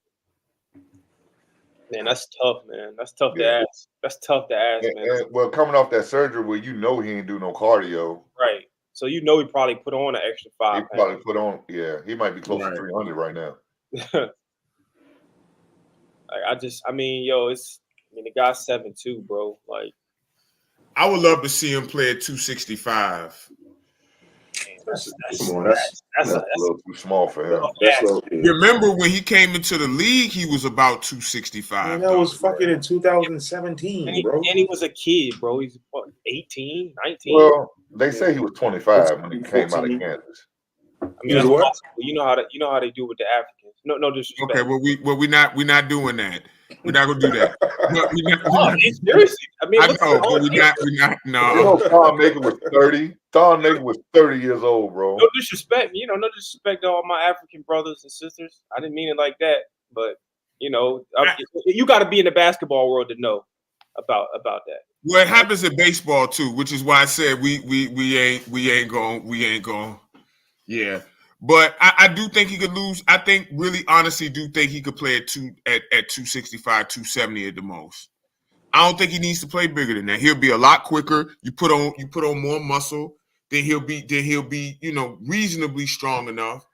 Man, that's tough, man. That's tough to ask. That's tough to ask, man. Well, coming off that surgery where he ain't do no cardio. Right. So he probably put on an extra 5 pounds. He probably put on, he might be close to 300 right now. The guy's 7'2", bro. Like, I would love to see him play at 265. That's a little too small for him. Remember when he came into the league, he was about 265. Man, that was fucking in 2017, bro. And he was a kid, bro. He's 18, 19. Well, they say he was 25 when he came out of Kansas. I mean, You that's know what? possible. You know how they do with the Africans. No disrespect. Okay, well we're not doing that. We're not gonna do that. No, Seriously. I mean, I what's know, the but we're not. No, You know, Tom Nagel was 30. Tom Nagel was 30 years old, bro. no disrespect. No disrespect to all my African brothers and sisters. I didn't mean it like that, but you got to be in the basketball world to know about that. well, it happens in baseball too, which is why I said we ain't going. Yeah, but I do think he could lose. I think really honestly do think he could play at 265, 270 at the most. I don't think he needs to play bigger than that. He'll be a lot quicker. You put on more muscle, then he'll be reasonably strong enough.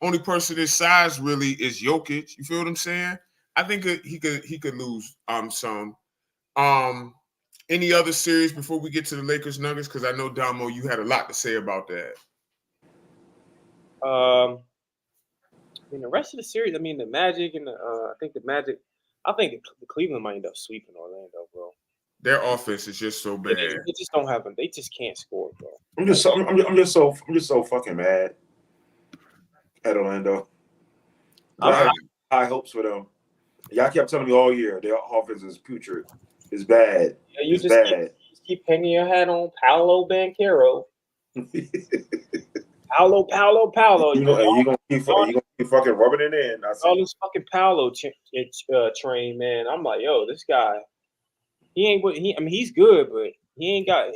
Only person his size really is Jokic. You feel what I'm saying? I think he could lose some. Any other series before we get to the Lakers Nuggets? Because I know Damo, you had a lot to say about that. I mean, the rest of the series. I mean, the Magic and I think the Cleveland might end up sweeping Orlando, bro. Their offense is just so bad. They just don't have them. They just can't score, bro. I'm just so fucking mad at Orlando. I had high hopes for them. Y'all kept telling me all year their offense is putrid. It's bad. Yeah, you it's just bad. keep hanging your hat on Paolo Banchero. Paolo. You gonna keep fucking rubbing it in. All this fucking Paolo train, man. I'm like, yo, this guy, he ain't what he. I mean, he's good, but he ain't got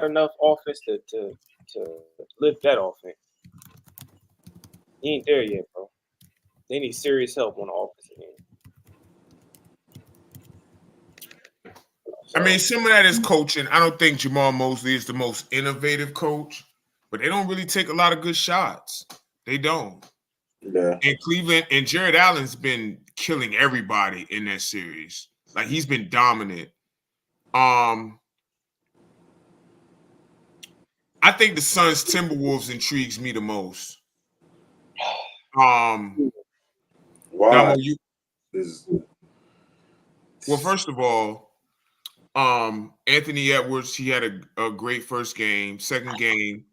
enough offense to lift that offense. He ain't there yet, bro. They need serious help on the offensive end. I mean, some of that is coaching. I don't think Jamal Mosley is the most innovative coach, but they don't really take a lot of good shots. They don't. Yeah. And Cleveland and Jared Allen's been killing everybody in that series. Like he's been dominant. I think the Suns Timberwolves intrigues me the most. Why? Well, first of all, Anthony Edwards, he had a great first game. Second game,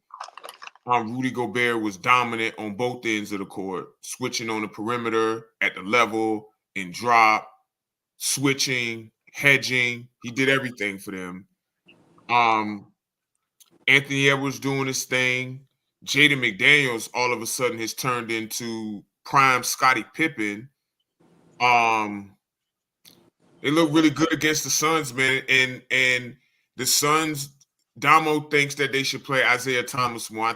Rudy Gobert was dominant on both ends of the court, switching on the perimeter, at the level, and drop, switching, hedging. He did everything for them. Anthony Edwards doing his thing. Jaden McDaniels all of a sudden has turned into prime Scottie Pippen. They look really good against the Suns, man. And the Suns, Damo thinks that they should play Isaiah Thomas more.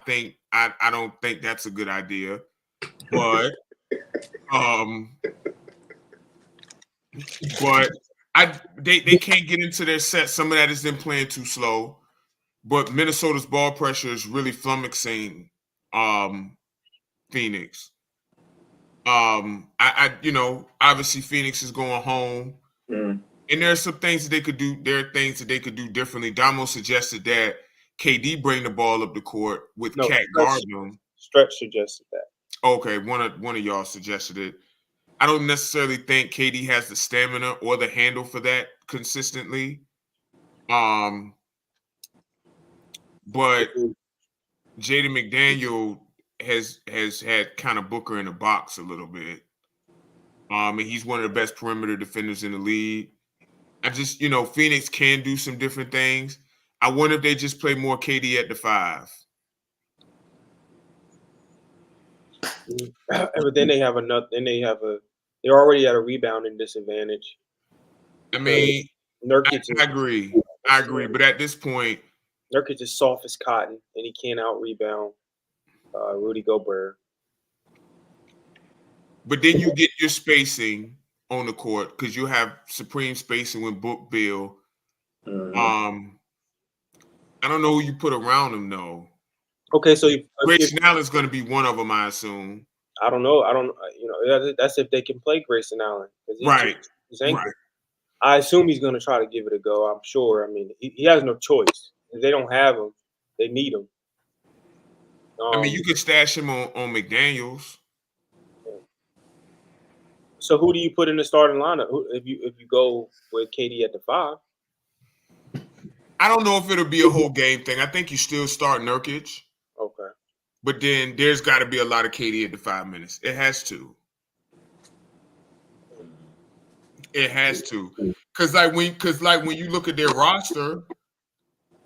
I don't think that's a good idea. But they can't get into their set. Some of that is them playing too slow. But Minnesota's ball pressure is really flummoxing Phoenix. Obviously Phoenix is going home. Mm. And there are some things that they could do. There are things that they could do differently. Damo suggested that KD bring the ball up the court with Cat guarding them. Stretch suggested that. Okay, one of y'all suggested it. I don't necessarily think KD has the stamina or the handle for that consistently. But Jaden McDaniel has had kind of Booker in the box a little bit. And he's one of the best perimeter defenders in the league. I just, Phoenix can do some different things. I wonder if they just play more KD at the 5. But then they they're already at a rebounding disadvantage. I mean, Nurkic I agree. But at this point, Nurkic is soft as cotton, and he can't out-rebound Rudy Gobert. But then you get your spacing on the court because you have supreme spacing with Book Bill. Mm-hmm. I don't know who you put around him, though. Okay, so Grayson Allen's going to be one of them, I assume. I don't know. That's if they can play Grayson Allen. Right. I assume he's going to try to give it a go. I'm sure. I mean, he has no choice. If they don't have him, they need him. You could stash him on McDaniels. So who do you put in the starting lineup if you go with KD at the 5? I don't know if it'll be a whole game thing. I think you still start Nurkic. Okay. but then there's got to be a lot of KD at the 5 minutes. It has to. It has to, because when you look at their roster,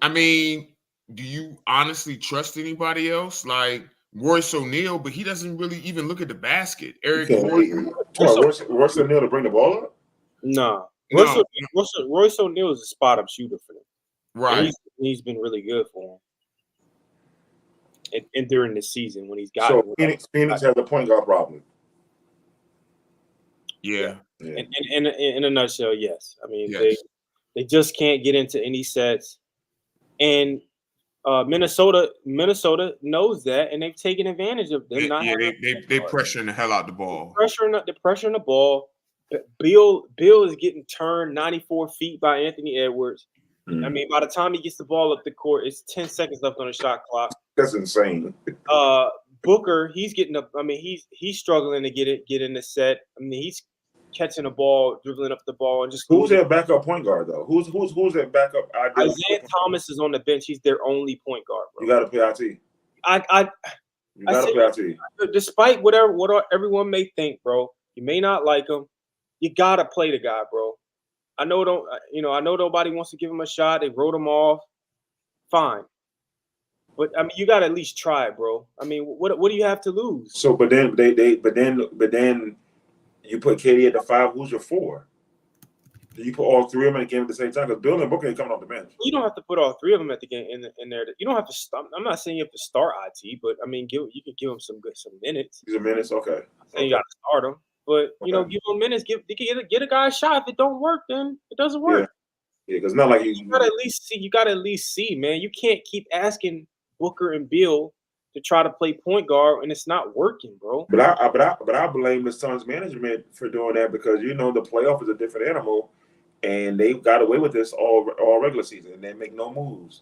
I mean, do you honestly trust anybody else? Like Royce O'Neal, but he doesn't really even look at the basket. Eric Gordon. Royce O'Neal to bring the ball up? No. No. Royce O'Neal is a spot-up shooter for them. Right. And he's been really good for him. And during the season when he's got so Phoenix has a point guard problem. Yeah. In a nutshell, yes. I mean, Yes. they just can't get into any sets, and Minnesota knows that, and they've taken advantage of them. They pressuring the hell out the ball. They're pressuring the ball. Bill is getting turned 94 feet by Anthony Edwards. I mean, by the time he gets the ball up the court, it's 10 seconds left on the shot clock. That's insane. Booker, he's getting up. I mean, he's struggling to get in the set. I mean, he's catching the ball, dribbling up the ball, and just who's their backup point guard though? Who's their backup? Isaiah Thomas is on the bench. He's their only point guard, bro. You got to play IT. You got to play IT. Despite what everyone may think, bro, you may not like him. You gotta play the guy, bro. I know nobody wants to give him a shot. They wrote him off. Fine. But I mean, you gotta at least try it, bro. I mean, what do you have to lose? So, but then you put KD at the 5. Who's your 4? Do you put all 3 of them in the game at the same time? Because Bill and Booker ain't coming off the bench. You don't have to put all 3 of them at the game in there. You don't have to start. I'm not saying you have to start IT, but I mean, you can give them some minutes. These are minutes, okay. And you got to start them, but give them minutes. Get a guy a shot. If it don't work, then it doesn't work. Yeah, because not like you gotta at least see. You gotta at least see, man. You can't keep asking Booker and Bill to try to play point guard, and it's not working, bro. But I blame the Suns management for doing that because the playoff is a different animal, and they got away with this all regular season, and they make no moves.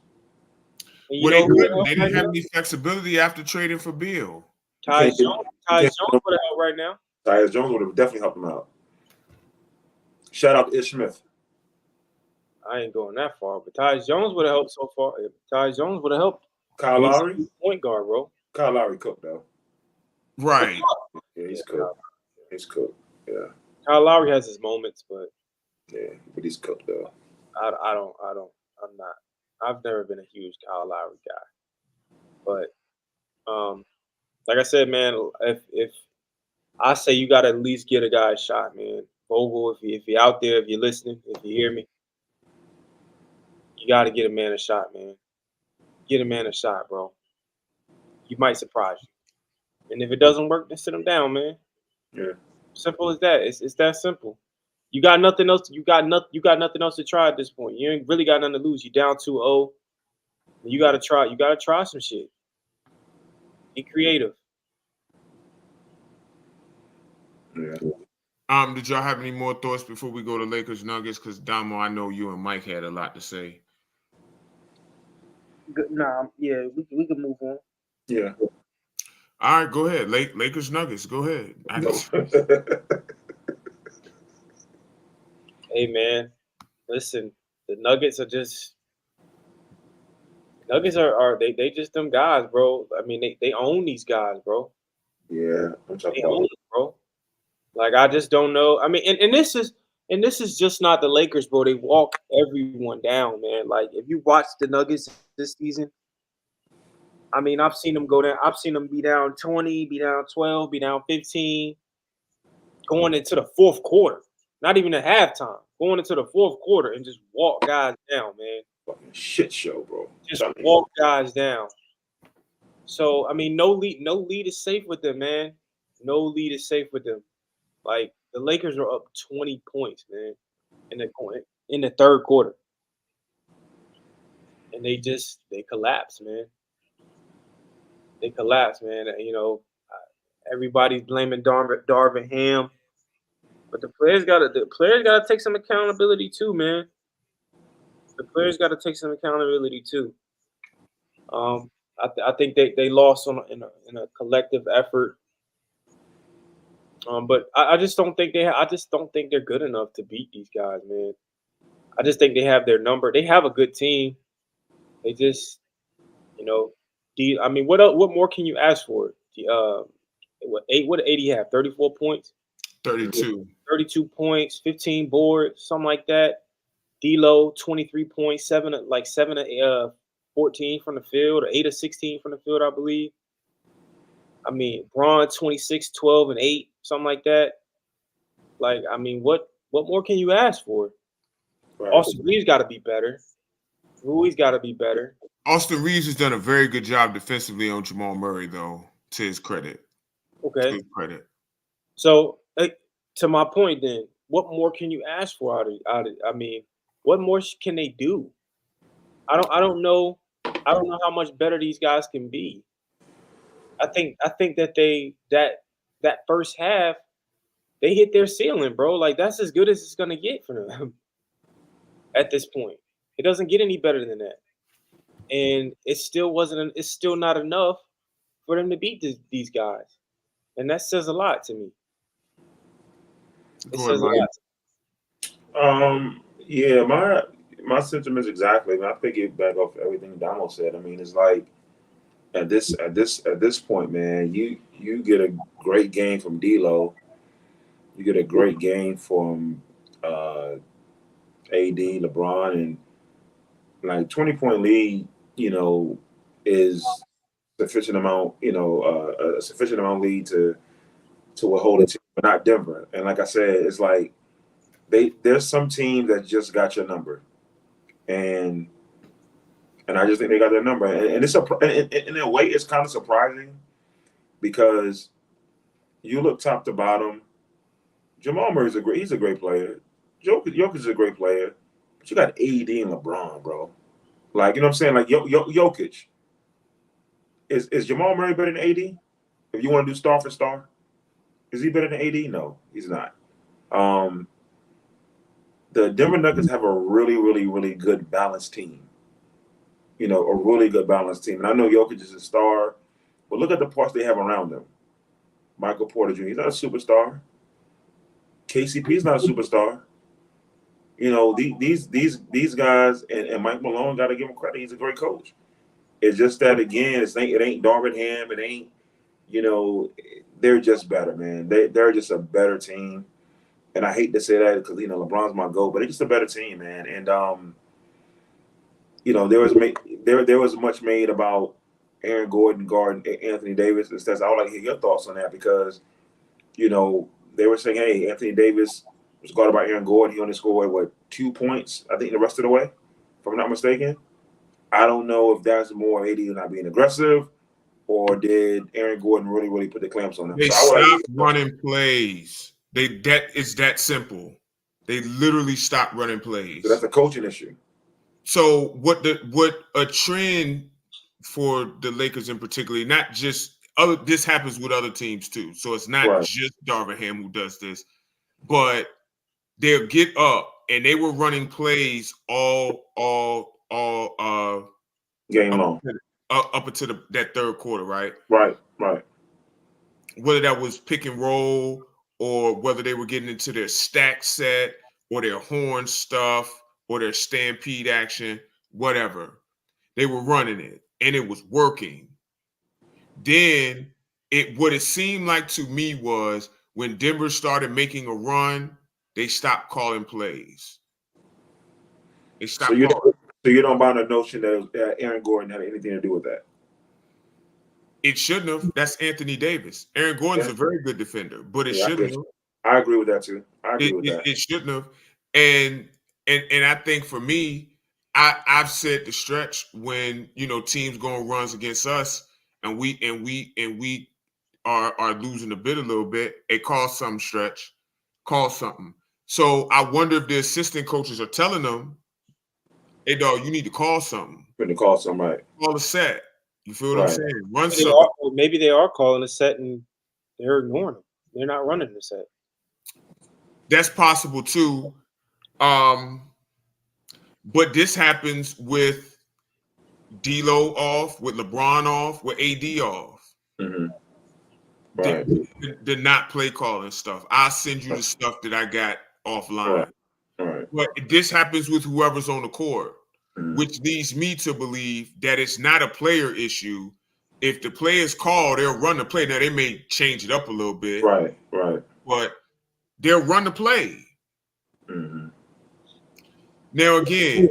Well, they didn't have any flexibility after trading for Bill. Tyus Jones would have helped right now. Tyus Jones would have definitely helped him out. Shout out to Ish Smith. I ain't going that far, but Tyus Jones would have helped so far. Tyus Jones would have helped. Kyle Lowry? Point guard, bro. Kyle Lowry cooked, though. Right. Yeah, he's cooked. He's cooked, yeah. Kyle Lowry has his moments, but... Yeah, but he's cooked, though. I'm not. I've never been a huge Kyle Lowry guy. But, like I said, man, if I say you got to at least get a guy a shot, man. Vogel, if you're out there, if you're listening, if you hear me, you got to get a man a shot, man. Get a man a shot, bro. He might surprise you. And if it doesn't work, then sit him down, man. Yeah. Simple as that. It's that simple. You got nothing else. You got nothing else to try at this point. You ain't really got nothing to lose. You down 2-0. You gotta try. You gotta try some shit. Be creative. Yeah. Did y'all have any more thoughts before we go to Lakers Nuggets? Because Damo, I know you and Mike had a lot to say. Nah, yeah, we can move on. Yeah. All right, go ahead. Lakers Nuggets, go ahead. Hey man, listen, the Nuggets are just they just them guys, bro. I mean, they own these guys, bro. Yeah, I'm talking They own it, bro. Like I just don't know. I mean, and this is just not the Lakers, bro. They walk everyone down, man. Like if you watch the Nuggets this season, I mean, I've seen them go down. I've seen them be down 20, be down 12, be down 15, going into the fourth quarter. Not even a halftime. Going into the fourth quarter and just walk guys down, man. Fucking shit show, bro. Just walk guys down. So I mean, no lead is safe with them, man. No lead is safe with them. Like the Lakers are up 20 points, man, in the third quarter, and they collapse, man. They collapse, man. Everybody's blaming Darvin Ham. But the players gotta take some accountability too, man. The players gotta take some accountability too. I think they lost in a collective effort. But I just don't think they're good enough to beat these guys, man. I just think they have their number. They have a good team. They just, I mean, what more can you ask for? What did AD have? 34 points, 32. 32 points, 15 boards, something like that. D'Lo 23 points, 7 of 14 from the field, or 8 of 16 from the field, I believe. I mean, Braun 26, 12, and 8, something like that. Like, I mean, what more can you ask for? Right. Austin Reeves got to be better. Rui's got to be better. Austin Reeves has done a very good job defensively on Jamal Murray, though, to his credit. To Okay. his credit. So, to my point, then, what more can you ask for out of? I mean, what more can they do? I don't know. I don't know how much better these guys can be. I think that that first half they hit their ceiling, bro. Like that's as good as it's gonna get for them at this point. It doesn't get any better than that, and it still wasn't. It's still not enough for them to beat these guys, and that says a lot to me. It Go ahead, says a Mike. lot. Yeah, my sentiments exactly. And I piggyback off everything Damo said. I mean, it's like at this point, man, you get a great game from D'Lo, you get a great game from AD, LeBron, and like 20-point lead, is sufficient amount, a sufficient amount lead to withhold a team, but not Denver. And like I said, it's like there's some teams that just got your number, and I just think they got their number, and it's in a way it's kind of surprising because you look top to bottom. Jamal Murray's he's a great player. Jokic is a great player, but you got AD and LeBron, bro. Like you know what I'm saying? Like Jokic. Is Jamal Murray better than AD? If you want to do star for star, is he better than AD? No, he's not. The Denver Nuggets have a really, really, really good balanced team. A really good balanced team. And I know Jokic is a star, but look at the parts they have around them. Michael Porter Jr., he's not a superstar. KCP is not a superstar. These guys and Mike Malone got to give him credit. He's a great coach. It's just that again, it ain't Darvin Ham. It ain't, they're just better, man. They're just a better team. And I hate to say that because LeBron's my GOAT, but they're just a better team, man. And there was much made about Aaron Gordon guarding Anthony Davis. Instead, I would like to hear your thoughts on that because, they were saying, hey, Anthony Davis was guarded by Aaron Gordon. He only scored 2 points, I think, the rest of the way, if I'm not mistaken. I don't know if that's more AD not being aggressive or did Aaron Gordon really, really put the clamps on him. They stopped running plays. It's that simple. They literally stopped running plays. So that's a coaching issue. So what a trend for the Lakers in particular, not just this happens with other teams too. So it's not just Darvin Ham who does this, but they'll get up and they were running plays all game long up until that third quarter, right? Right. Whether that was pick and roll or whether they were getting into their stack set or their horn stuff or their stampede action, whatever. They were running it and it was working. Then what it seemed like to me was when Denver started making a run, they stopped calling plays. They stopped calling. So you don't buy the notion that Aaron Gordon had anything to do with that? It shouldn't have. That's Anthony Davis. Aaron Gordon's a very good defender, but it shouldn't have. I agree with that too. I agree with that. It shouldn't have. And I think for me, I've said the stretch when teams going runs against us and we are losing a bit a little bit. They call something stretch, call something. So I wonder if the assistant coaches are telling them, hey dog, you need to call something. You need to call somebody. Call a set. You feel what I'm saying? Run something. Maybe they are calling a set and they're ignoring them. They're not running the set. That's possible too. But this happens with D'Lo off, with LeBron off, with AD off. Mm-hmm. Right. The not play calling stuff. I'll send you the stuff that I got offline. Right. But this happens with whoever's on the court, which leads me to believe that it's not a player issue, if the play is called, they'll run the play. Now they may change it up a little bit, Right. but they'll run the play. Mm-hmm. Now again,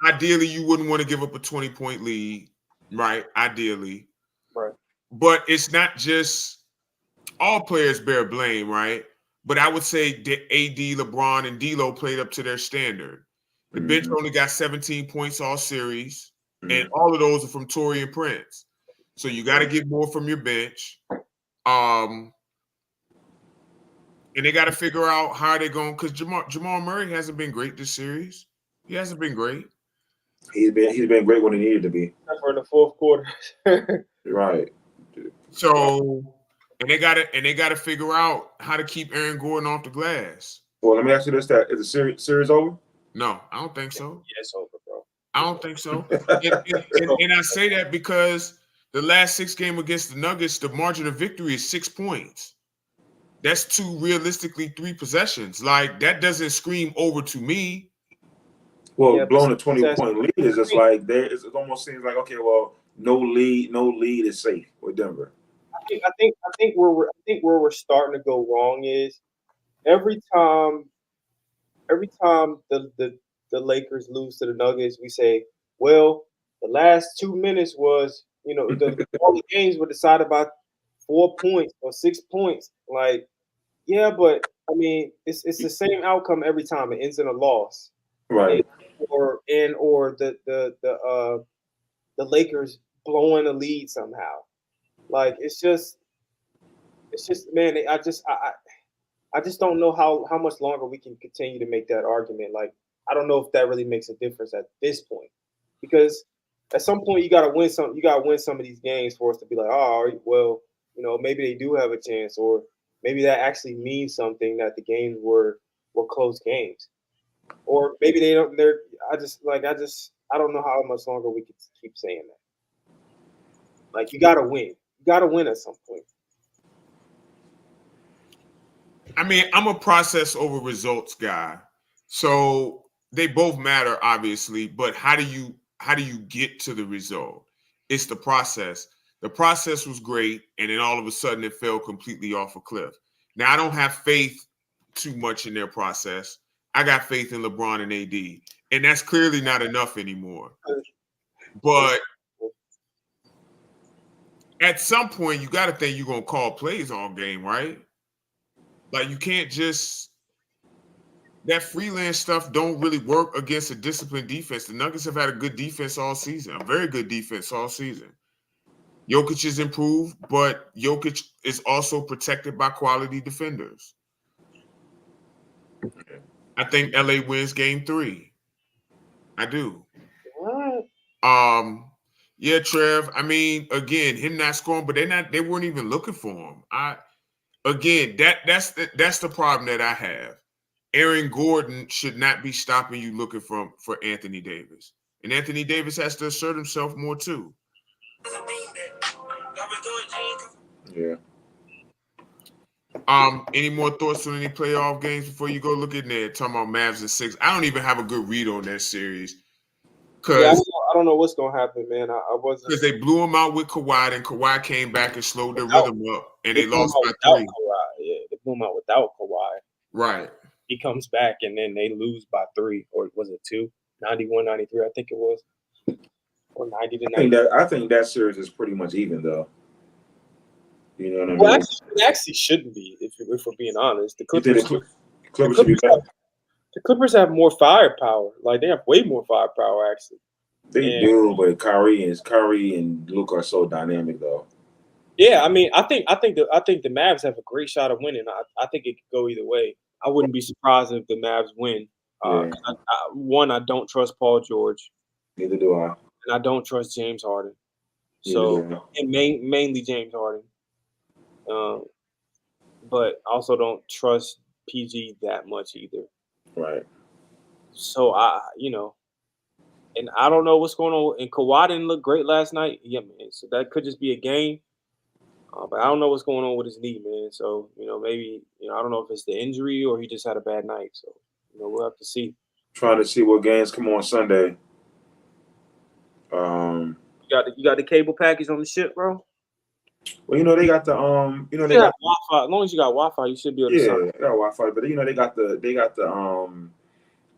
ideally you wouldn't want to give up a 20-point lead, right? Ideally, Right. but it's not just all players bear blame, right? But I would say that AD, LeBron, and D'Lo played up to their standard. The bench only got 17 points all series, and all of those are from Torrey and Prince. So you got to get more from your bench. And they got to figure out how they're going, because Jamal Murray hasn't been great this series. He hasn't been great. He's been great when he needed to be. For the fourth quarter. Right. So, and they got to figure out how to keep Aaron Gordon off the glass. Well, let me ask you this: is the series over? No, I don't think so. Yeah, it's over, bro. I don't think so. And I say that because the last 6 games against the Nuggets, the margin of victory is 6 points. That's realistically 3 possessions. Like, that doesn't scream over to me. Well, blowing a 20-point lead is just like it almost seems like, okay, well, no lead is safe with Denver. I think where we're starting to go wrong is every time the Lakers lose to the Nuggets, we say, well, the last 2 minutes was, all the games were decided by 4 points or 6 points. Like, yeah, but I mean, it's the same outcome every time. It ends in a loss, right? Or the Lakers blowing a lead somehow. Like, it's just man. I just don't know how much longer we can continue to make that argument. Like, I don't know if that really makes a difference at this point, because at some point you got to win some. You got to win some of these games for us to be like, oh, well, maybe they do have a chance, or maybe that actually means something, that the games were close games, or maybe they don't. I don't know how much longer we can keep saying that. Like, you got to win. You got to win at some point. I mean, I'm a process over results guy. So they both matter, obviously, but how do you get to the result? It's the process. The process was great, and then all of a sudden it fell completely off a cliff. Now, I don't have faith too much in their process. I got faith in LeBron and AD, and that's clearly not enough anymore. But at some point, you got to think you're going to call plays all game, right? Like, you can't just – that freelance stuff don't really work against a disciplined defense. The Nuggets have had a good defense all season, a very good defense all season. Jokic is improved, but Jokic is also protected by quality defenders. I think LA wins game 3. I do. What? Yeah, Trev. I mean, again, him not scoring, but they weren't even looking for him. That's the problem that I have. Aaron Gordon should not be stopping you looking for Anthony Davis. And Anthony Davis has to assert himself more too. Yeah. Any more thoughts on any playoff games before you go look in there? Talking about Mavs and 6. I don't even have a good read on that series. I don't know what's gonna happen, man. I wasn't, because they blew him out with Kawhi, and Kawhi came back and slowed their rhythm up, and they lost by 3. Kawhi. Yeah, they blew him out without Kawhi. Right. He comes back, and then they lose by 3, or was it 2? 91-93, I think it was, or 90-90. I think that series is pretty much even, though. You know what I mean? Well, it actually shouldn't be, if we're being honest. The Clippers should be better. The Clippers have more firepower. Like, they have way more firepower, actually. They do, but Kyrie and Luka are so dynamic, though. Yeah, I mean, I think the Mavs have a great shot of winning. I think it could go either way. I wouldn't be surprised if the Mavs win. I don't trust Paul George. Neither do I. And I don't trust James Harden. So, and mainly James Harden. But I also don't trust PG that much either. Right. So, and I don't know what's going on. And Kawhi didn't look great last night. Yeah, man. So that could just be a game. But I don't know what's going on with his knee, man. So, maybe, I don't know if it's the injury or he just had a bad night. So, we'll have to see. Trying to see what games come on Sunday. You got the cable package on the ship, bro? Well, they got the they Yeah, got Wi-Fi. As long as you got Wi-Fi, you should be able to. yeah, Sign. they got Wi-Fi, but they got the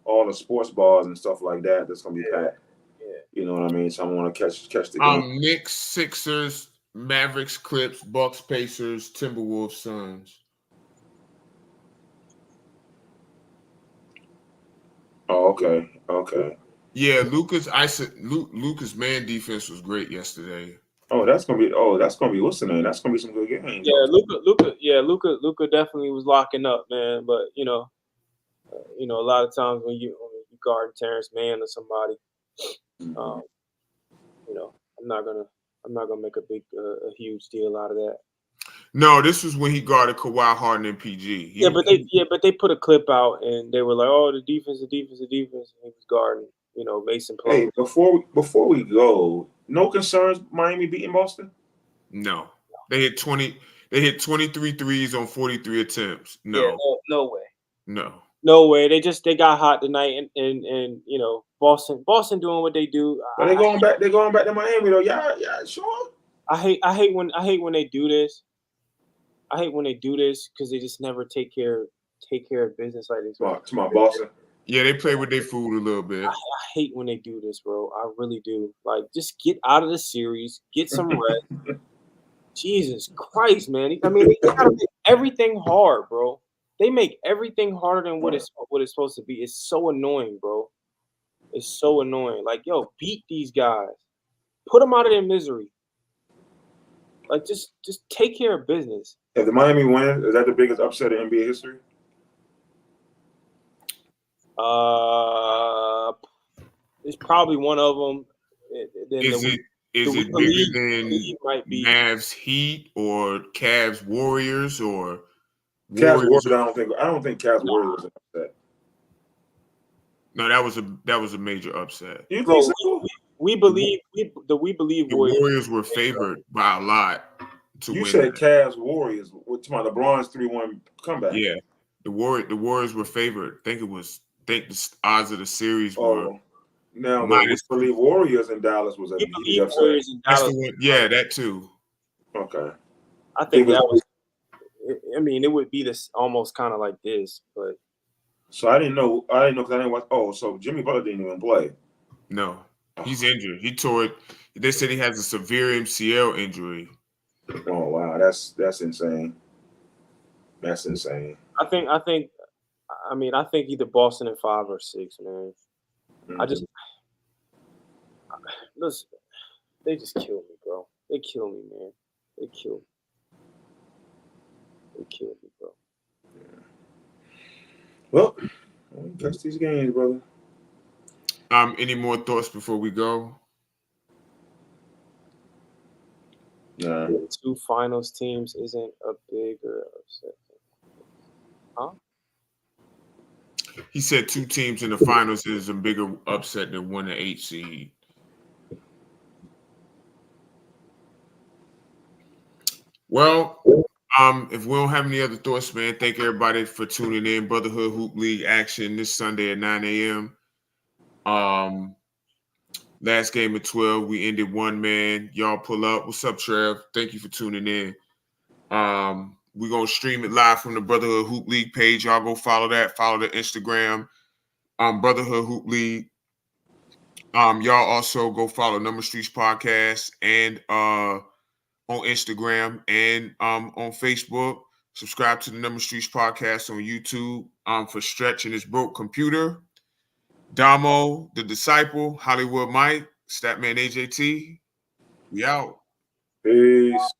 all the sports bars and stuff like that. That's gonna be packed. Yeah. You know what I mean? So I'm gonna catch the game. Knicks, Sixers, Mavericks, Clips, Bucks, Pacers, Timberwolves, Suns. Oh, okay. Yeah, Luca's man defense was great yesterday. That's gonna be what's the name? That's gonna be some good games. Yeah, Luca definitely was locking up, man. But a lot of times when you guard Terrence Mann or somebody, Mhm. I'm not gonna make a huge deal out of that. No, this was when he guarded Kawhi Harden and PG. But they put a clip out and they were like, "Oh, the defense." And he was guarding, Mason Hey, Plumlee. before we go, no concerns. Miami beating Boston. No, they hit 20. They hit 23 threes on 43 attempts. No, Yeah, no way. no. No way. They got hot tonight, and Boston doing what they do. But they're going back. They're going back to Miami though. Yeah, sure. I hate when they do this. I hate when they do this because they just never take care of business like this. To my Boston. Yeah, they play with their food a little bit. I hate when they do this, bro. I really do. Like, just get out of the series, get some rest. Jesus Christ, man. I mean, they gotta make everything hard, bro. They make everything harder than what it's supposed to be. It's so annoying, bro. It's so annoying. Like, yo, beat these guys. Put them out of their misery. Like, just take care of business. If the Miami win, is that the biggest upset in NBA history? It's probably one of them. Is it bigger than Mavs Heat or Cavs Warriors or Cavs Warriors? I don't think Cavs Warriors was an upset. No, that was a major upset. You think so? We believe the Warriors. Warriors were favored by a lot to win. You said Cavs Warriors with my LeBron's 3-1 comeback. Yeah, the Warriors were favored. I think the odds of the series were. Now, we believe Warriors in Dallas was a huge upset. That too. Okay. I think that was. I mean, it would be this almost kind of like this, but. So I didn't know because I didn't watch. Oh, so Jimmy Butler didn't even play. No, he's injured. He tore it. They said he has a severe MCL injury. Oh wow, that's insane. That's insane. I think either Boston in 5 or 6, man. Mm-hmm. Listen, they just kill me, bro. They kill me, man. They kill me, bro. Yeah. Well, catch these games, brother. Any more thoughts before we go? Nah. 2 finals teams isn't a bigger upset. Huh? He said 2 teams in the finals is a bigger upset than 1 to 8 seed. Well, if we don't have any other thoughts, man, thank everybody for tuning in. Brotherhood Hoop League action this Sunday at 9 a.m. Last game at 12, we ended 1 man. Y'all pull up. What's up, Trev? Thank you for tuning in. We're going to stream it live from the Brotherhood Hoop League page. Y'all go follow that. Follow the Instagram, Brotherhood Hoop League. Y'all also go follow Number Streets Podcast and on Instagram and on Facebook. Subscribe to the Number Streets Podcast on YouTube for Stretch and his broke computer. Damo, the Disciple, Hollywood Mike, Statman AJT. We out. Peace.